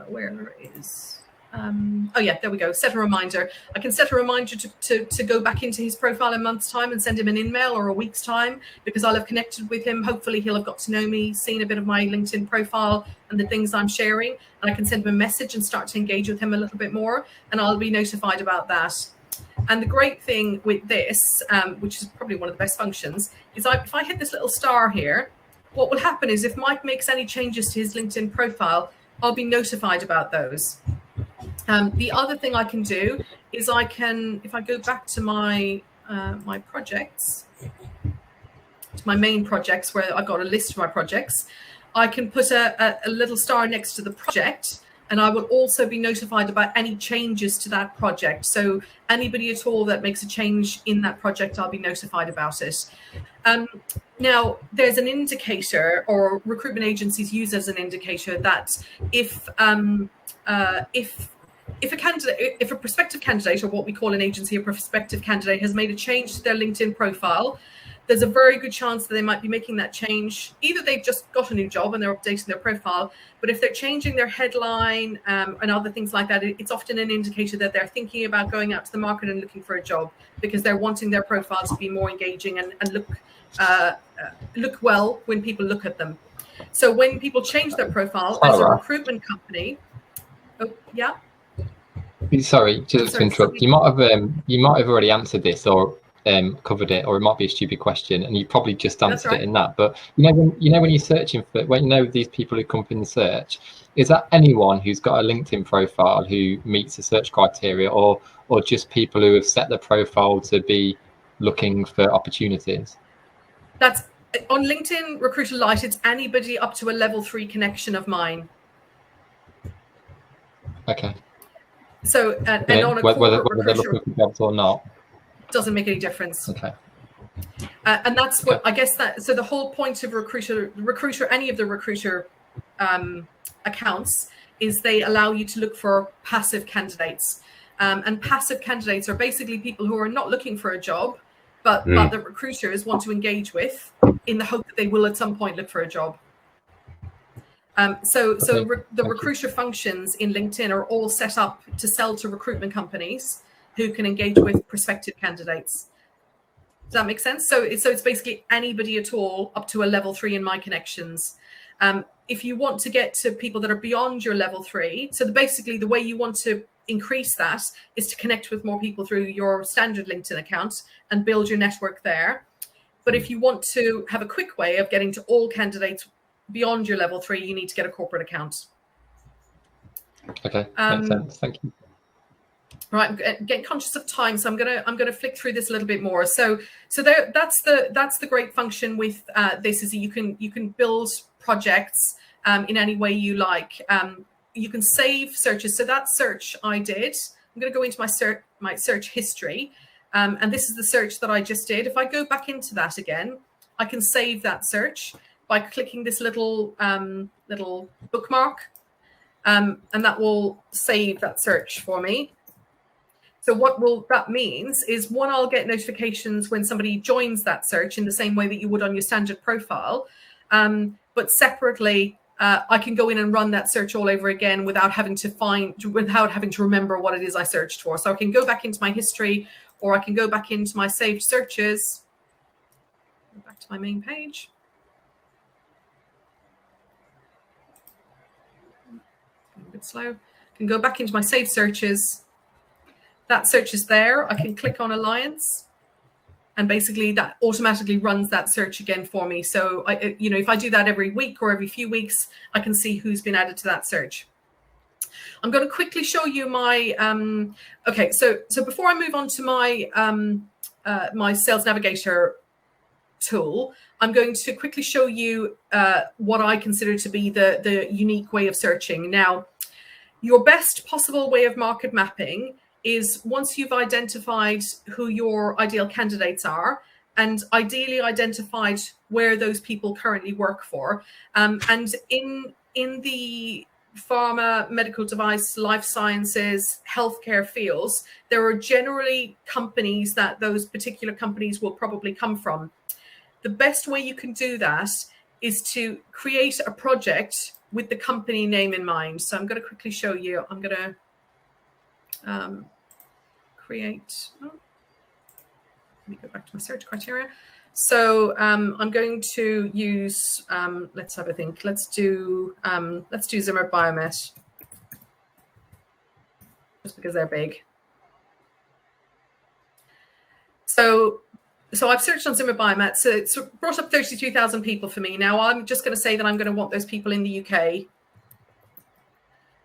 where is, oh yeah, there we go, set a reminder. I can set a reminder to go back into his profile in a month's time and send him an email, or a week's time, because I'll have connected with him. Hopefully he'll have got to know me, seen a bit of my LinkedIn profile and the things I'm sharing, and I can send him a message and start to engage with him a little bit more, and I'll be notified about that. And the great thing with this, which is probably one of the best functions, is if I hit this little star here, what will happen is if Mike makes any changes to his LinkedIn profile, I'll be notified about those. The other thing I can do is I can, if I go back to my my projects, to my main projects where I've got a list of my projects, I can put a little star next to the project, and I will also be notified about any changes to that project. So anybody at all that makes a change in that project, I'll be notified about it. Now, there's an indicator, or recruitment agencies use as an indicator, that if a candidate, if a prospective candidate, or what we call an agency, a prospective candidate, has made a change to their LinkedIn profile, there's a very good chance that they might be making that change. Either they've just got a new job and they're updating their profile, but if they're changing their headline and other things like that, it's often an indicator that they're thinking about going out to the market and looking for a job, because they're wanting their profile to be more engaging and look well when people look at them. So when people change their profile as a recruitment company, oh yeah. Sorry, just to interrupt. You might have already answered this, or covered it, or it might be a stupid question, and you probably just answered it in that. But when you're searching for, these people who come up in the search, is that anyone who's got a LinkedIn profile who meets the search criteria, or just people who have set their profile to be looking for opportunities? That's on LinkedIn Recruiter Lite. It's anybody up to a level 3 connection of mine. Okay. So and on a whether they're looking for jobs or not doesn't make any difference. Okay. And that's what I guess that. So the whole point of recruiter, any of the recruiter accounts, is they allow you to look for passive candidates. And passive candidates are basically people who are not looking for a job, but the recruiters want to engage with, in the hope that they will at some point look for a job. The recruiter functions in LinkedIn are all set up to sell to recruitment companies who can engage with prospective candidates. Does that make sense? So it's basically anybody at all up to a level 3 in my connections. If you want to get to people that are beyond your level 3, so basically the way you want to increase that is to connect with more people through your standard LinkedIn account and build your network there. But if you want to have a quick way of getting to all candidates beyond your level 3, you need to get a corporate account. Okay, makes sense. Thank you. Right, I'm getting conscious of time, so I'm gonna flick through this a little bit more. So that's the great function with this, is that you can build projects in any way you like. You can save searches. So that search I did, I'm going to go into my search history, and this is the search that I just did. If I go back into that again, I can save that search by clicking this little bookmark, and that will save that search for me. So what that means is, one, I'll get notifications when somebody joins that search in the same way that you would on your standard profile. But separately, I can go in and run that search all over again without having to remember what it is I searched for. So I can go back into my history, or I can go back into my saved searches. Go back to my main page. A bit slow. I can go back into my saved searches. That search is there. I can click on Alliance, and basically that automatically runs that search again for me. So if I do that every week or every few weeks, I can see who's been added to that search. I'm going to quickly show you my okay. So before I move on to my my Sales Navigator tool, I'm going to quickly show you what I consider to be the unique way of searching. Now, your best possible way of market mapping is, once you've identified who your ideal candidates are, and ideally identified where those people currently work for, and in the pharma, medical device, life sciences, healthcare fields, there are generally companies that those particular companies will probably come from. The best way you can do that is to create a project with the company name in mind. So I'm going to quickly show you. I'm going to create, let me go back to my search criteria. So I'm going to use, let's have a think. Let's do Zimmer Biomet, just because they're big. So I've searched on Zimmer Biomet. So it's brought up 32,000 people for me. Now I'm just going to say that I'm going to want those people in the UK.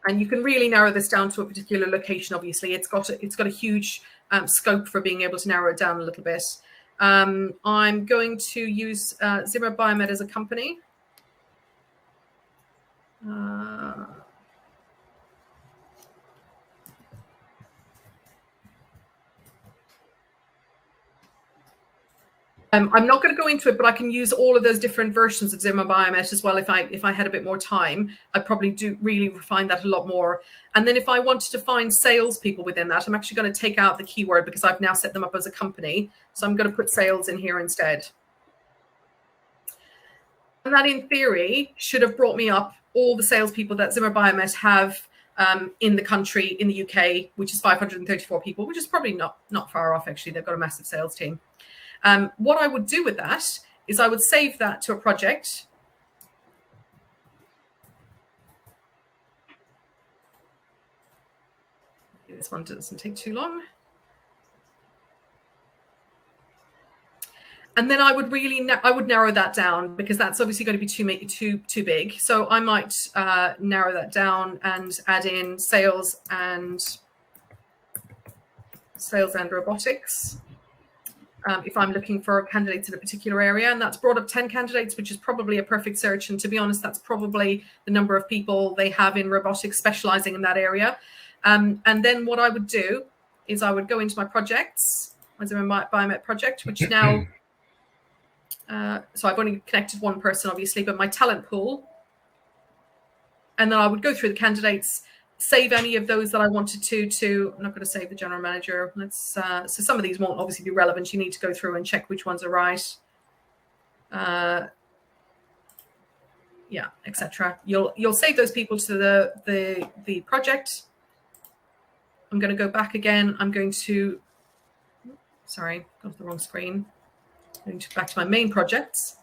And you can really narrow this down to a particular location. Obviously, it's got a huge scope for being able to narrow it down a little bit. I'm going to use Zimmer Biomet as a company. I'm not going to go into it, but I can use all of those different versions of Zimmer Biomet as well. If I had a bit more time, I'd probably do really refine that a lot more. And then if I wanted to find salespeople within that, I'm actually going to take out the keyword because I've now set them up as a company. So I'm going to put sales in here instead. And that, in theory, should have brought me up all the salespeople that Zimmer Biomet have in the country, in the UK, which is 534 people, which is probably not far off, actually. They've got a massive sales team. What I would do with that is I would save that to a project. This one doesn't take too long. And then I would narrow that down because that's obviously going to be too big. So I might narrow that down and add in sales and robotics. If I'm looking for candidates in a particular area, and that's brought up 10 candidates, which is probably a perfect search. And to be honest, that's probably the number of people they have in robotics specializing in that area. And then what I would do is I would go into my projects, my Zimmer Biomet project, which now, so I've only connected one person, obviously, but my talent pool. And then I would go through the candidates, save any of those that I wanted to. I'm not going to save the general manager. Let's so some of these won't obviously be relevant. You need to go through and check which ones are right. Yeah, etc. You'll save those people to the project. I'm going to go back again. I'm going to, sorry, got to the wrong screen. I'm going back to my main projects.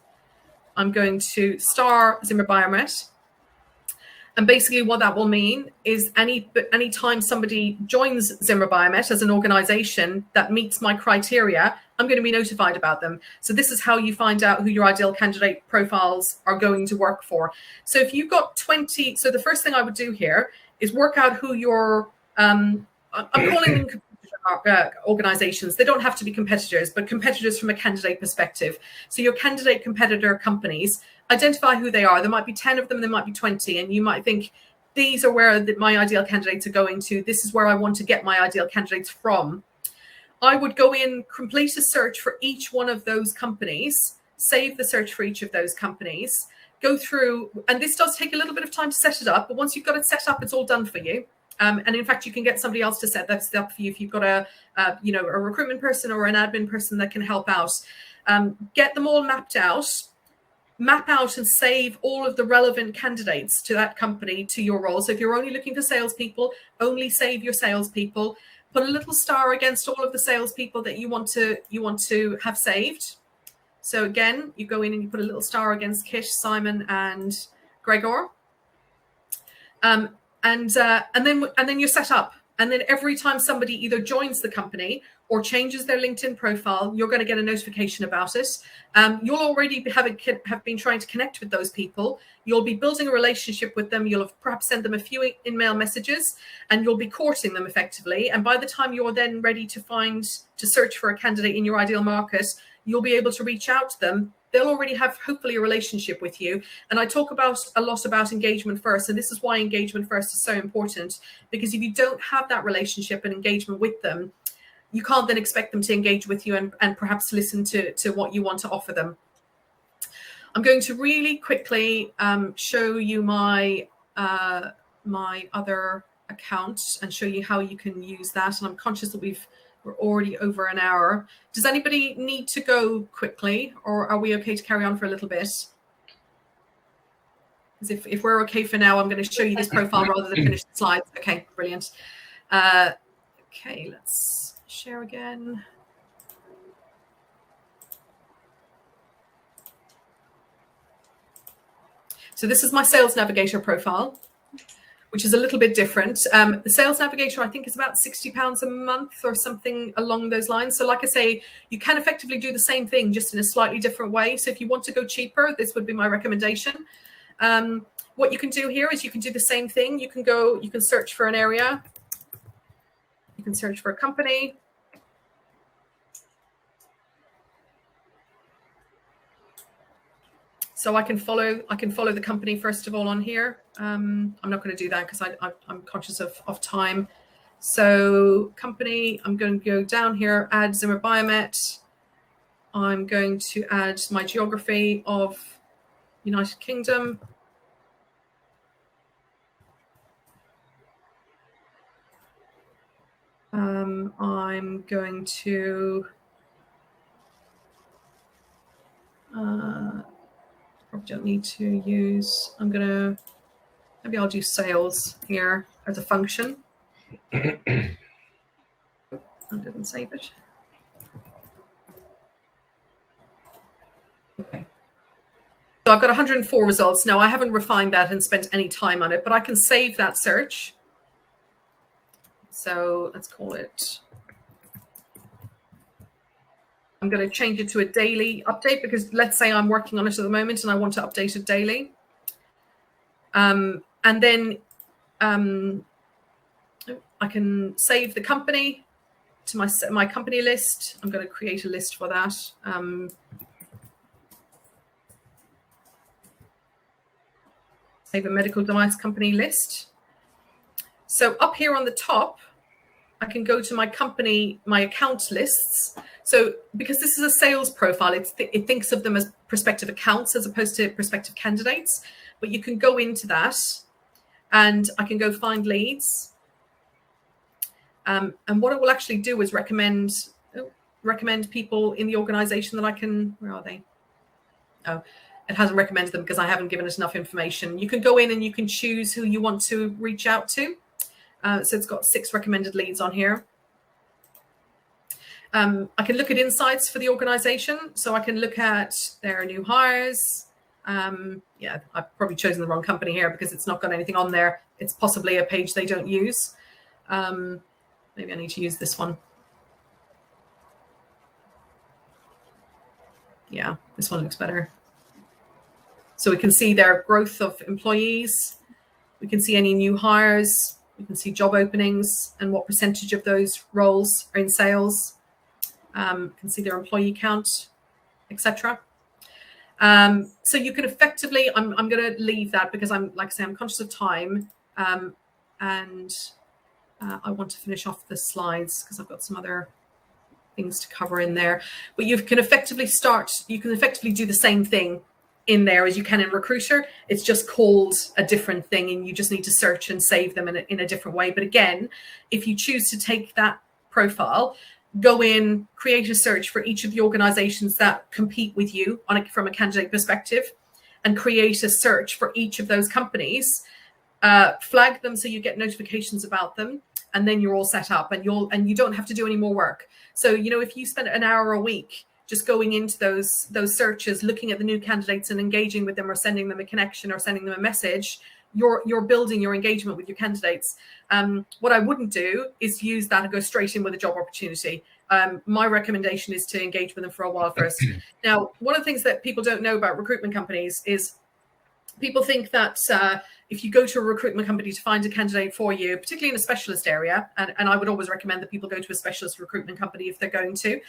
I'm going to star Zimmer Biomet. And basically what that will mean is any time somebody joins Zimmer Biomet as an organization that meets my criteria, I'm going to be notified about them. So this is how you find out who your ideal candidate profiles are going to work for. So if you've got 20, so the first thing I would do here is work out who your, I'm calling them organizations. They don't have to be competitors, but competitors from a candidate perspective. So your candidate competitor companies, identify who they are. There might be 10 of them, there might be 20, and you might think these are where my ideal candidates are going to. This is where I want to get my ideal candidates from. I would go in, complete a search for each one of those companies, save the search for each of those companies, go through, and this does take a little bit of time to set it up, but once you've got it set up, it's all done for you. And in fact, you can get somebody else to set that up for you if you've got a recruitment person or an admin person that can help out. Get them all mapped out. Map out and save all of the relevant candidates to that company, to your role. So if you're only looking for salespeople, only save your salespeople. Put a little star against all of the salespeople that you want to have saved. So again, you go in and you put a little star against Kish, Simon, and Gregor. And then you're set up. And then every time somebody either joins the company or changes their LinkedIn profile, you're going to get a notification about it. You'll already have been trying to connect with those people. You'll be building a relationship with them. You'll have perhaps sent them a few email messages, and you'll be courting them effectively. And by the time you're then ready to search for a candidate in your ideal market, you'll be able to reach out to them. They'll already have hopefully a relationship with you. And I talk a lot about engagement first. And this is why engagement first is so important, because if you don't have that relationship and engagement with them, you can't then expect them to engage with you and perhaps listen to what you want to offer them. I'm going to really quickly show you my my other account and show you how you can use that. And I'm conscious that we're already over an hour. Does anybody need to go quickly, or are we okay to carry on for a little bit? Because if we're okay for now, I'm going to show you this profile rather than finish the slides. Okay, brilliant. Okay, let's share again. So this is my Sales Navigator profile, which is a little bit different. The Sales Navigator, I think, is about £60 a month or something along those lines. So like I say, you can effectively do the same thing, just in a slightly different way. So if you want to go cheaper, this would be my recommendation. What you can do here is you can do the same thing. You can search for an area. You can search for a company. So I can follow the company first of all on here. I'm not going to do that because I'm conscious of time. So company, I'm going to go down here, add Zimmer Biomet. I'm going to add my geography of United Kingdom. I'm going to probably don't need to use, maybe I'll do sales here as a function. I didn't save it. Okay. So I've got 104 results. Now I haven't refined that and spent any time on it, but I can save that search. So let's call it, I'm going to change it to a daily update because let's say I'm working on it at the moment and I want to update it daily. And then I can save the company to my company list. I'm going to create a list for that. Save a medical device company list. So up here on the top, I can go to my company, my account lists. So because this is a sales profile, it thinks of them as prospective accounts as opposed to prospective candidates. But you can go into that and I can go find leads. And what it will actually do is recommend people in the organization that I can, where are they? Oh, it hasn't recommended them because I haven't given it enough information. You can go in and you can choose who you want to reach out to. So it's got 6 recommended leads on here. I can look at insights for the organization. So I can look at their new hires. Yeah, I've probably chosen the wrong company here because it's not got anything on there. It's possibly a page they don't use. Maybe I need to use this one. Yeah, this one looks better. So we can see their growth of employees. We can see any new hires. We can see job openings and what percentage of those roles are in sales. We can see their employee count, etc. So you can effectively, I'm going to leave that because I'm conscious of time, and I want to finish off the slides because I've got some other things to cover in there. But you can effectively do the same thing in there as you can in Recruiter. It's just called a different thing and you just need to search and save them in a different way. But again, if you choose to take that profile, go in, create a search for each of the organizations that compete with you from a candidate perspective, and create a search for each of those companies, flag them so you get notifications about them, and then you're all set up and you don't have to do any more work. So, if you spend an hour a week just going into those searches, looking at the new candidates and engaging with them, or sending them a connection or sending them a message, you're building your engagement with your candidates. What I wouldn't do is use that and go straight in with a job opportunity. My recommendation is to engage with them for a while first. Now, one of the things that people don't know about recruitment companies is people think that if you go to a recruitment company to find a candidate for you, particularly in a specialist area, and I would always recommend that people go to a specialist recruitment company if they're going to,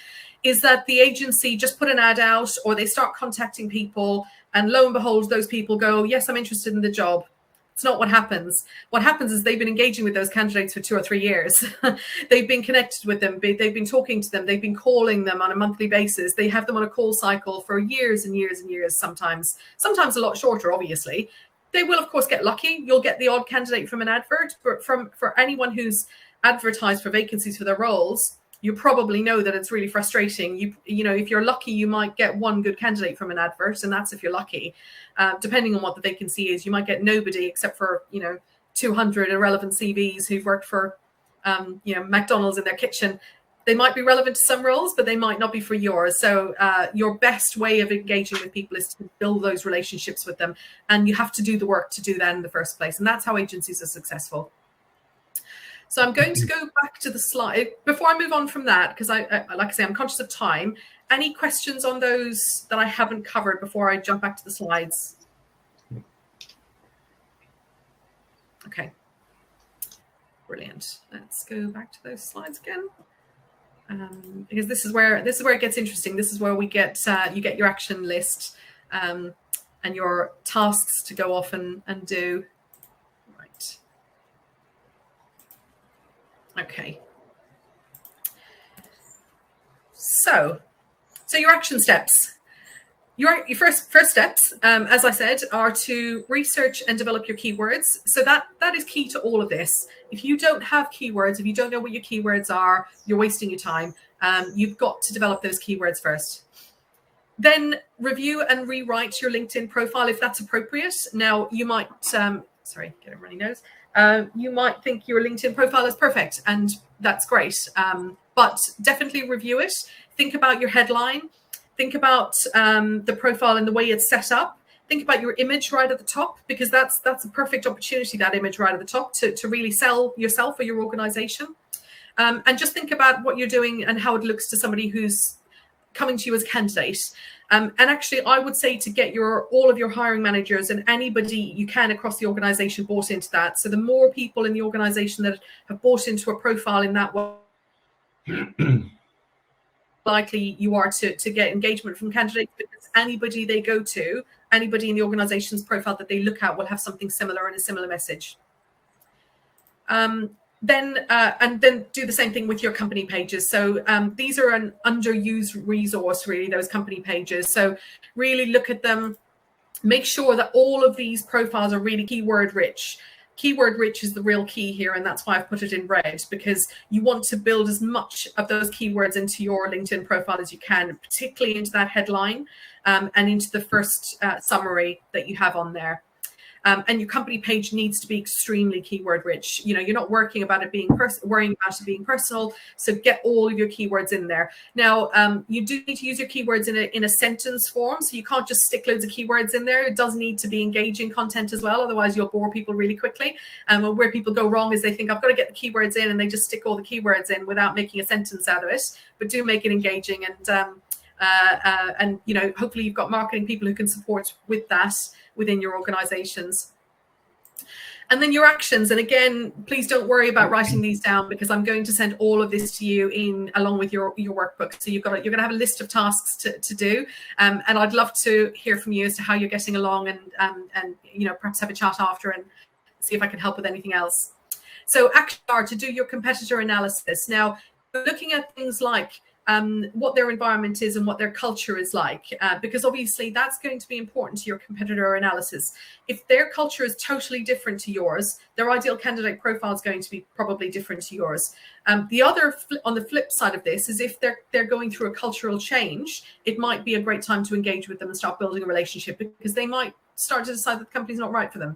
is that the agency just put an ad out or they start contacting people and lo and behold, those people go, yes, I'm interested in the job. It's not what happens. What happens is they've been engaging with those candidates for 2 or 3 years. They've been connected with them. They've been talking to them. They've been calling them on a monthly basis. They have them on a call cycle for years and years and years, sometimes a lot shorter, obviously. They will, of course, get lucky. You'll get the odd candidate from an advert, but for anyone who's advertised for vacancies for their roles, you probably know that it's really frustrating. You know, if you're lucky, you might get one good candidate from an advert, and that's if you're lucky. Depending on what the vacancy is, you might get nobody except for, you know, 200 irrelevant CVs who've worked for, you know, McDonald's in their kitchen. They might be relevant to some roles, but they might not be for yours. So your best way of engaging with people is to build those relationships with them. And you have to do the work to do that in the first place. And that's how agencies are successful. So I'm going to go back to the slide before I move on from that, because like I say, I'm conscious of time. Any questions on those that I haven't covered before I jump back to the slides? Okay. Brilliant. Let's go back to those slides again. Because this is where it gets interesting. This is where we get you get your action list and your tasks to go off and do. Right. Okay. So your action steps. Your first steps, as I said, are to research and develop your keywords. So that is key to all of this. If you don't have keywords, if you don't know what your keywords are, you're wasting your time. You've got to develop those keywords first. Then review and rewrite your LinkedIn profile if that's appropriate. Now, you might, sorry, get a runny nose. You might think your LinkedIn profile is perfect, and that's great. But definitely review it. Think about your headline. Think about the profile and the way it's set up. Think about your image right at the top, because that's a perfect opportunity, that image right at the top, to really sell yourself or your organization. And just think about what you're doing and how it looks to somebody who's coming to you as a candidate. And actually, I would say to get all of your hiring managers and anybody you can across the organization bought into that. So the more people in the organization that have bought into a profile in that way, likely you are to get engagement from candidates, because anybody they go to, anybody in the organization's profile that they look at will have something similar and a similar message. Then do the same thing with your company pages. So these are an underused resource, really, those company pages. So really look at them. Make sure that all of these profiles are really keyword rich. Keyword rich is the real key here, and that's why I've put it in red, because you want to build as much of those keywords into your LinkedIn profile as you can, particularly into that headline and into the first summary that you have on there. And your company page needs to be extremely keyword rich. You know, you're not worrying about it being personal. So get all of your keywords in there. Now, you do need to use your keywords in a sentence form. So you can't just stick loads of keywords in there. It does need to be engaging content as well. Otherwise, you'll bore people really quickly. And where people go wrong is they think, I've got to get the keywords in, and they just stick all the keywords in without making a sentence out of it. But do make it engaging, and you know, hopefully you've got marketing people who can support with that within your organizations. And then your actions. And again, please don't worry about writing these down, because I'm going to send all of this to you along with your workbook. So you're going to have a list of tasks to do. And I'd love to hear from you as to how you're getting along, and you know, perhaps have a chat after and see if I can help with anything else. So actions are to do your competitor analysis. Now, looking at things like what their environment is and what their culture is like, because obviously that's going to be important to your competitor analysis. If their culture is totally different to yours, their ideal candidate profile is going to be probably different to yours. The other on the flip side of this is if they're going through a cultural change, it might be a great time to engage with them and start building a relationship, because they might start to decide that the company's not right for them.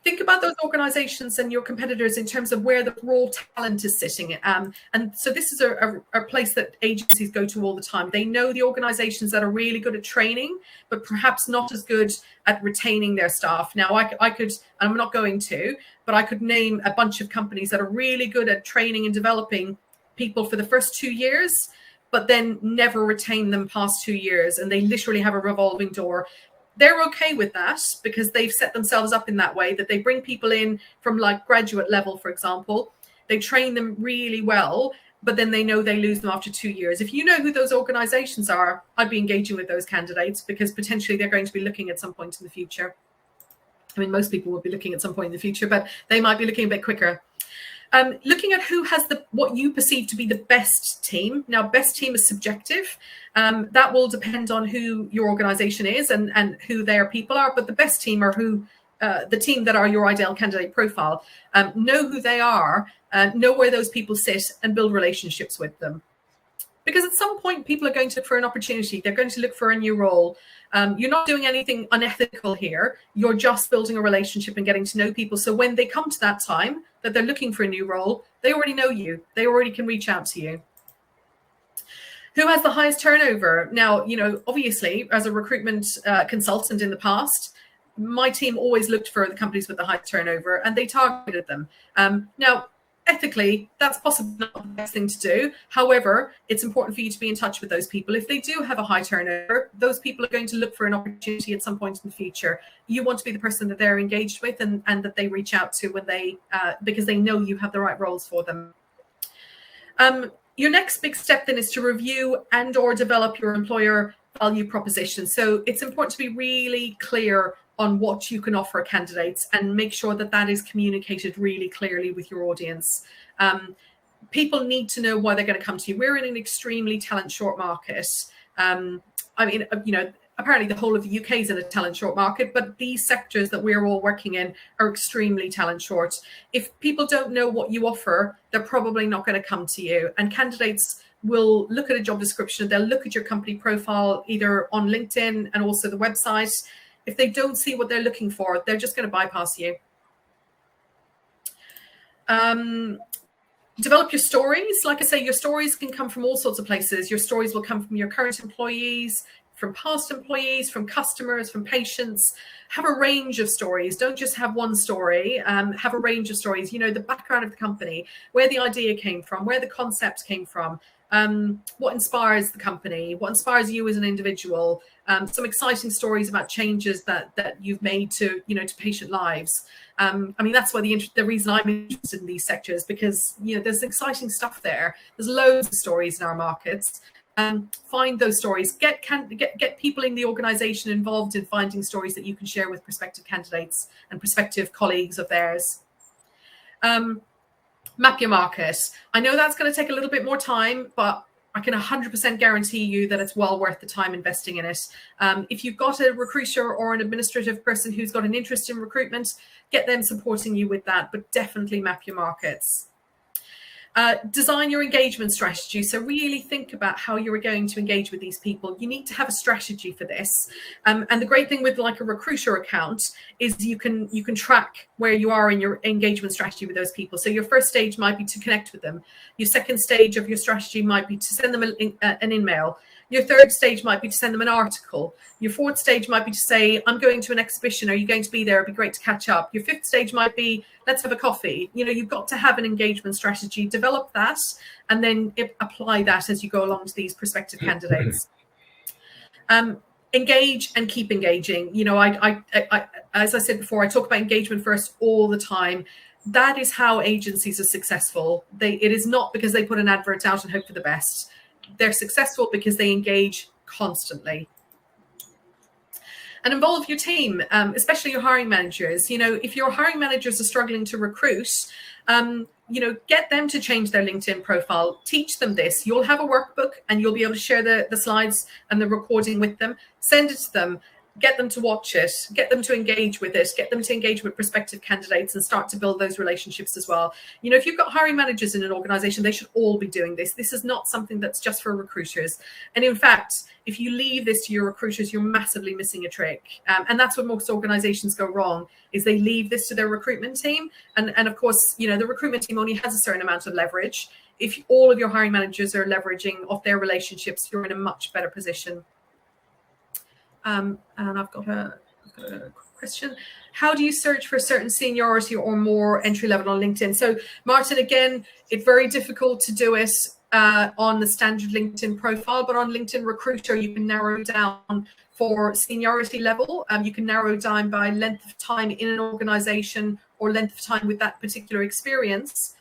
Think about those organizations and your competitors in terms of where the raw talent is sitting. And so this is a place that agencies go to all the time. They know the organizations that are really good at training, but perhaps not as good at retaining their staff. Now, I could, and I'm not going to, but I could name a bunch of companies that are really good at training and developing people for the first 2 years, but then never retain them past 2 years. And they literally have a revolving door. They're okay with that, because they've set themselves up in that way, that they bring people in from like graduate level, for example. They train them really well, but then they know they lose them after 2 years. If you know who those organizations are, I'd be engaging with those candidates, because potentially they're going to be looking at some point in the future. I mean, most people will be looking at some point in the future, but they might be looking a bit quicker. Looking at who has what you perceive to be the best team. Now, best team is subjective. That will depend on who your organization is and who their people are. But the best team are who the team that are your ideal candidate profile, know who they are, know where those people sit, and build relationships with them. Because at some point, people are going to look for an opportunity. They're going to look for a new role. You're not doing anything unethical here. You're just building a relationship and getting to know people. So when they come to that time that they're looking for a new role, they already know you. They already can reach out to you. Who has the highest turnover? Now, obviously, as a recruitment consultant in the past, my team always looked for the companies with the highest turnover and they targeted them. Now, ethically, that's possibly not the best thing to do. However, it's important for you to be in touch with those people. If they do have a high turnover, those people are going to look for an opportunity at some point in the future. You want to be the person that they're engaged with and that they reach out to when they because they know you have the right roles for them. Your next big step then is to review and or develop your employer value proposition. So it's important to be really clear on what you can offer candidates and make sure that that is communicated really clearly with your audience. People need to know why they're going to come to you. We're in an extremely talent short market. Apparently the whole of the UK is in a talent short market, but these sectors that we're all working in are extremely talent short. If people don't know what you offer, they're probably not going to come to you. And candidates will look at a job description, they'll look at your company profile, either on LinkedIn and also the website. If they don't see what they're looking for, they're just going to bypass you. Develop your stories. Like I say, your stories can come from all sorts of places. Your stories will come from your current employees, from past employees, from customers, from patients. Have a range of stories. Don't just have one story. Have a range of stories. The background of the company, where the idea came from, where the concept came from, what inspires the company, what inspires you as an individual, some exciting stories about changes that you've made to patient lives. That's why the reason I'm interested in these sectors, because there's exciting stuff there. There's loads of stories in our markets. Find those stories. Get people in the organization involved in finding stories that you can share with prospective candidates and prospective colleagues of theirs. Map your market. I know that's going to take a little bit more time, but I can 100% guarantee you that it's well worth the time investing in it. If you've got a recruiter or an administrative person who's got an interest in recruitment, get them supporting you with that, but definitely map your markets. Design your engagement strategy. So really think about how you're going to engage with these people. You need to have a strategy for this. And the great thing with like a recruiter account is you can track where you are in your engagement strategy with those people. So your first stage might be to connect with them. Your second stage of your strategy might be to send them an email. Your third stage might be to send them an article. Your fourth stage might be to say, I'm going to an exhibition. Are you going to be there? It'd be great to catch up. Your fifth stage might be, let's have a coffee. You've got to have an engagement strategy, develop that, and then apply that as you go along to these prospective candidates. Engage and keep engaging. I as I said before, I talk about engagement first all the time. That is how agencies are successful. It is not because they put an advert out and hope for the best. They're successful because they engage constantly. And involve your team, especially your hiring managers. If your hiring managers are struggling to recruit, get them to change their LinkedIn profile. Teach them this. You'll have a workbook and you'll be able to share the slides and the recording with them. Send it to them. Get them to watch it, get them to engage with it, get them to engage with prospective candidates and start to build those relationships as well. If you've got hiring managers in an organization, they should all be doing this. This is not something that's just for recruiters. And in fact, if you leave this to your recruiters, you're massively missing a trick. And that's what most organizations go wrong, is they leave this to their recruitment team. And of course, the recruitment team only has a certain amount of leverage. If all of your hiring managers are leveraging off their relationships, you're in a much better position. And I've got a question. How do you search for a certain seniority or more entry level on LinkedIn? So Martin, again, it's very difficult to do it on the standard LinkedIn profile, but on LinkedIn Recruiter, you can narrow down for seniority level. You can narrow down by length of time in an organization or length of time with that particular experience.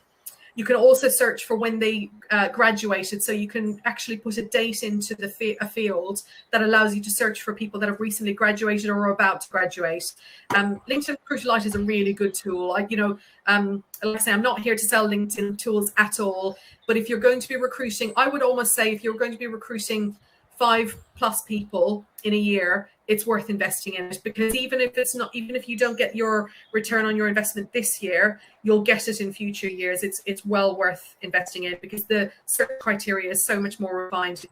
You can also search for when they graduated. So you can actually put a date into a field that allows you to search for people that have recently graduated or are about to graduate. LinkedIn Recruiter Lite is a really good tool. Like I say, I'm not here to sell LinkedIn tools at all. But if you're going to be recruiting, I would almost say if you're going to be recruiting 5+ people in a year, it's worth investing in it, because even if you don't get your return on your investment this year, you'll get it in future years. It's well worth investing in, because the search criteria is so much more refined.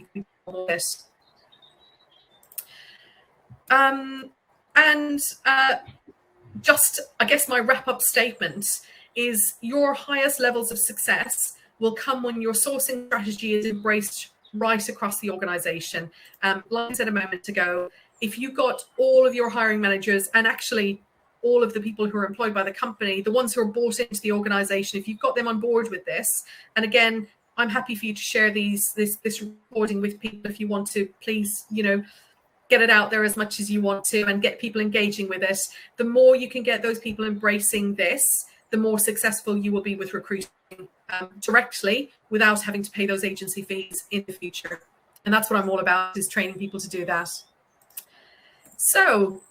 Just, I guess, my wrap-up statement is your highest levels of success will come when your sourcing strategy is embraced right across the organization. Like I said a moment ago, if you got all of your hiring managers, and actually all of the people who are employed by the company, the ones who are bought into the organization, if you've got them on board with this, and again, I'm happy for you to share this recording with people if you want to, please, get it out there as much as you want to and get people engaging with it. The more you can get those people embracing this, the more successful you will be with recruiting directly without having to pay those agency fees in the future. And that's what I'm all about, is training people to do that. So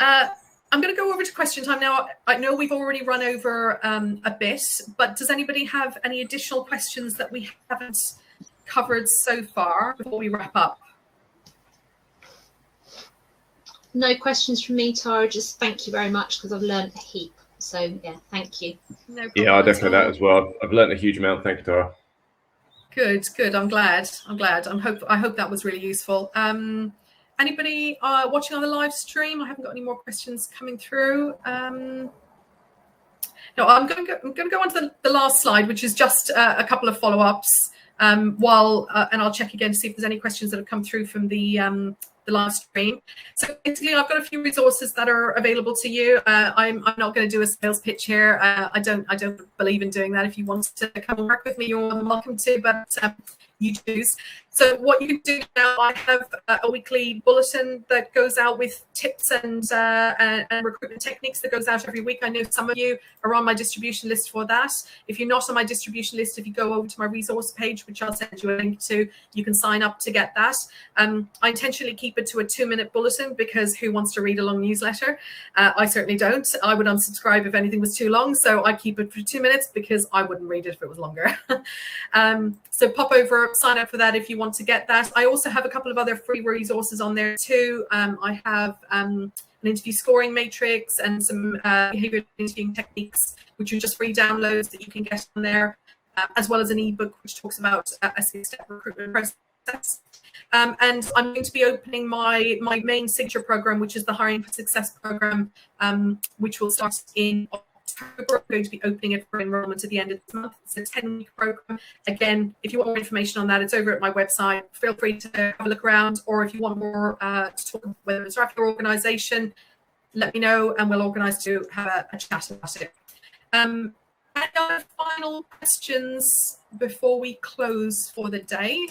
I'm going to go over to question time now. I know we've already run over a bit, but does anybody have any additional questions that we haven't covered so far before we wrap up? No questions from me, Tara. Just thank you very much, because I've learned a heap. So yeah, thank you. No problem. Yeah, I definitely that as well. I've learned a huge amount. Thank you, Tara. Good. I'm glad. I hope that was really useful. Anybody watching on the live stream? I haven't got any more questions coming through. No, I'm going to go on to the last slide, which is just a couple of follow-ups. And I'll check again to see if there's any questions that have come through from the live stream. So basically, I've got a few resources that are available to you. I'm not going to do a sales pitch here. I don't believe in doing that. If you want to come and work with me, you're more than welcome to, but you choose. So what you can do now, I have a weekly bulletin that goes out with tips and recruitment techniques that goes out every week. I know some of you are on my distribution list for that. If you're not on my distribution list, if you go over to my resource page, which I'll send you a link to, you can sign up to get that. I intentionally keep it to a 2-minute bulletin, because who wants to read a long newsletter? I certainly don't. I would unsubscribe if anything was too long. So I keep it for 2 minutes, because I wouldn't read it if it was longer. So pop over, sign up for that if you want to get that. I also have a couple of other free resources on there too. I have an interview scoring matrix and some behavioral interviewing techniques, which are just free downloads that you can get on there, as well as an ebook which talks about a 6-step recruitment process. And I'm going to be opening my main signature program, which is the Hiring for Success program, which will start in October. I'm going to be opening it for enrollment at the end of this month. It's a 10-week program. Again, if you want more information on that, it's over at my website. Feel free to have a look around, or if you want more to talk about whether it's right for your organization, let me know and we'll organize to have a chat about it. Any other final questions before we close for the day?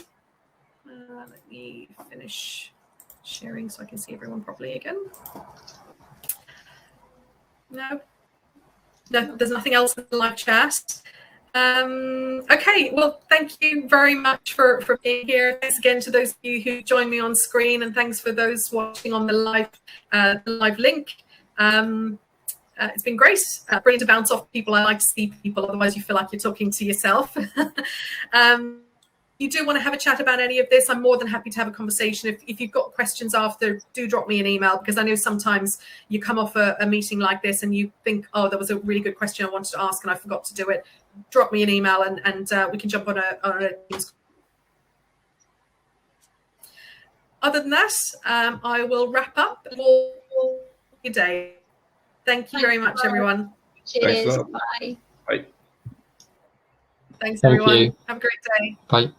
Let me finish sharing so I can see everyone properly again. No, there's nothing else in the live chat. Okay, well, thank you very much for being here. Thanks again to those of you who joined me on screen, and thanks for those watching on the live link. It's been great. Brilliant to bounce off people. I like to see people, otherwise you feel like you're talking to yourself. You do want to have a chat about any of this, I'm more than happy to have a conversation. If you've got questions after, do drop me an email, because I know sometimes you come off a meeting like this and you think, oh, there was a really good question I wanted to ask and I forgot to do it. Drop me an email and we can jump on a Teams. Other than that, I will wrap up. Good day. Thank you very much, everyone. Cheers. Bye. Bye. Thanks, everyone. Thank you. Have a great day. Bye.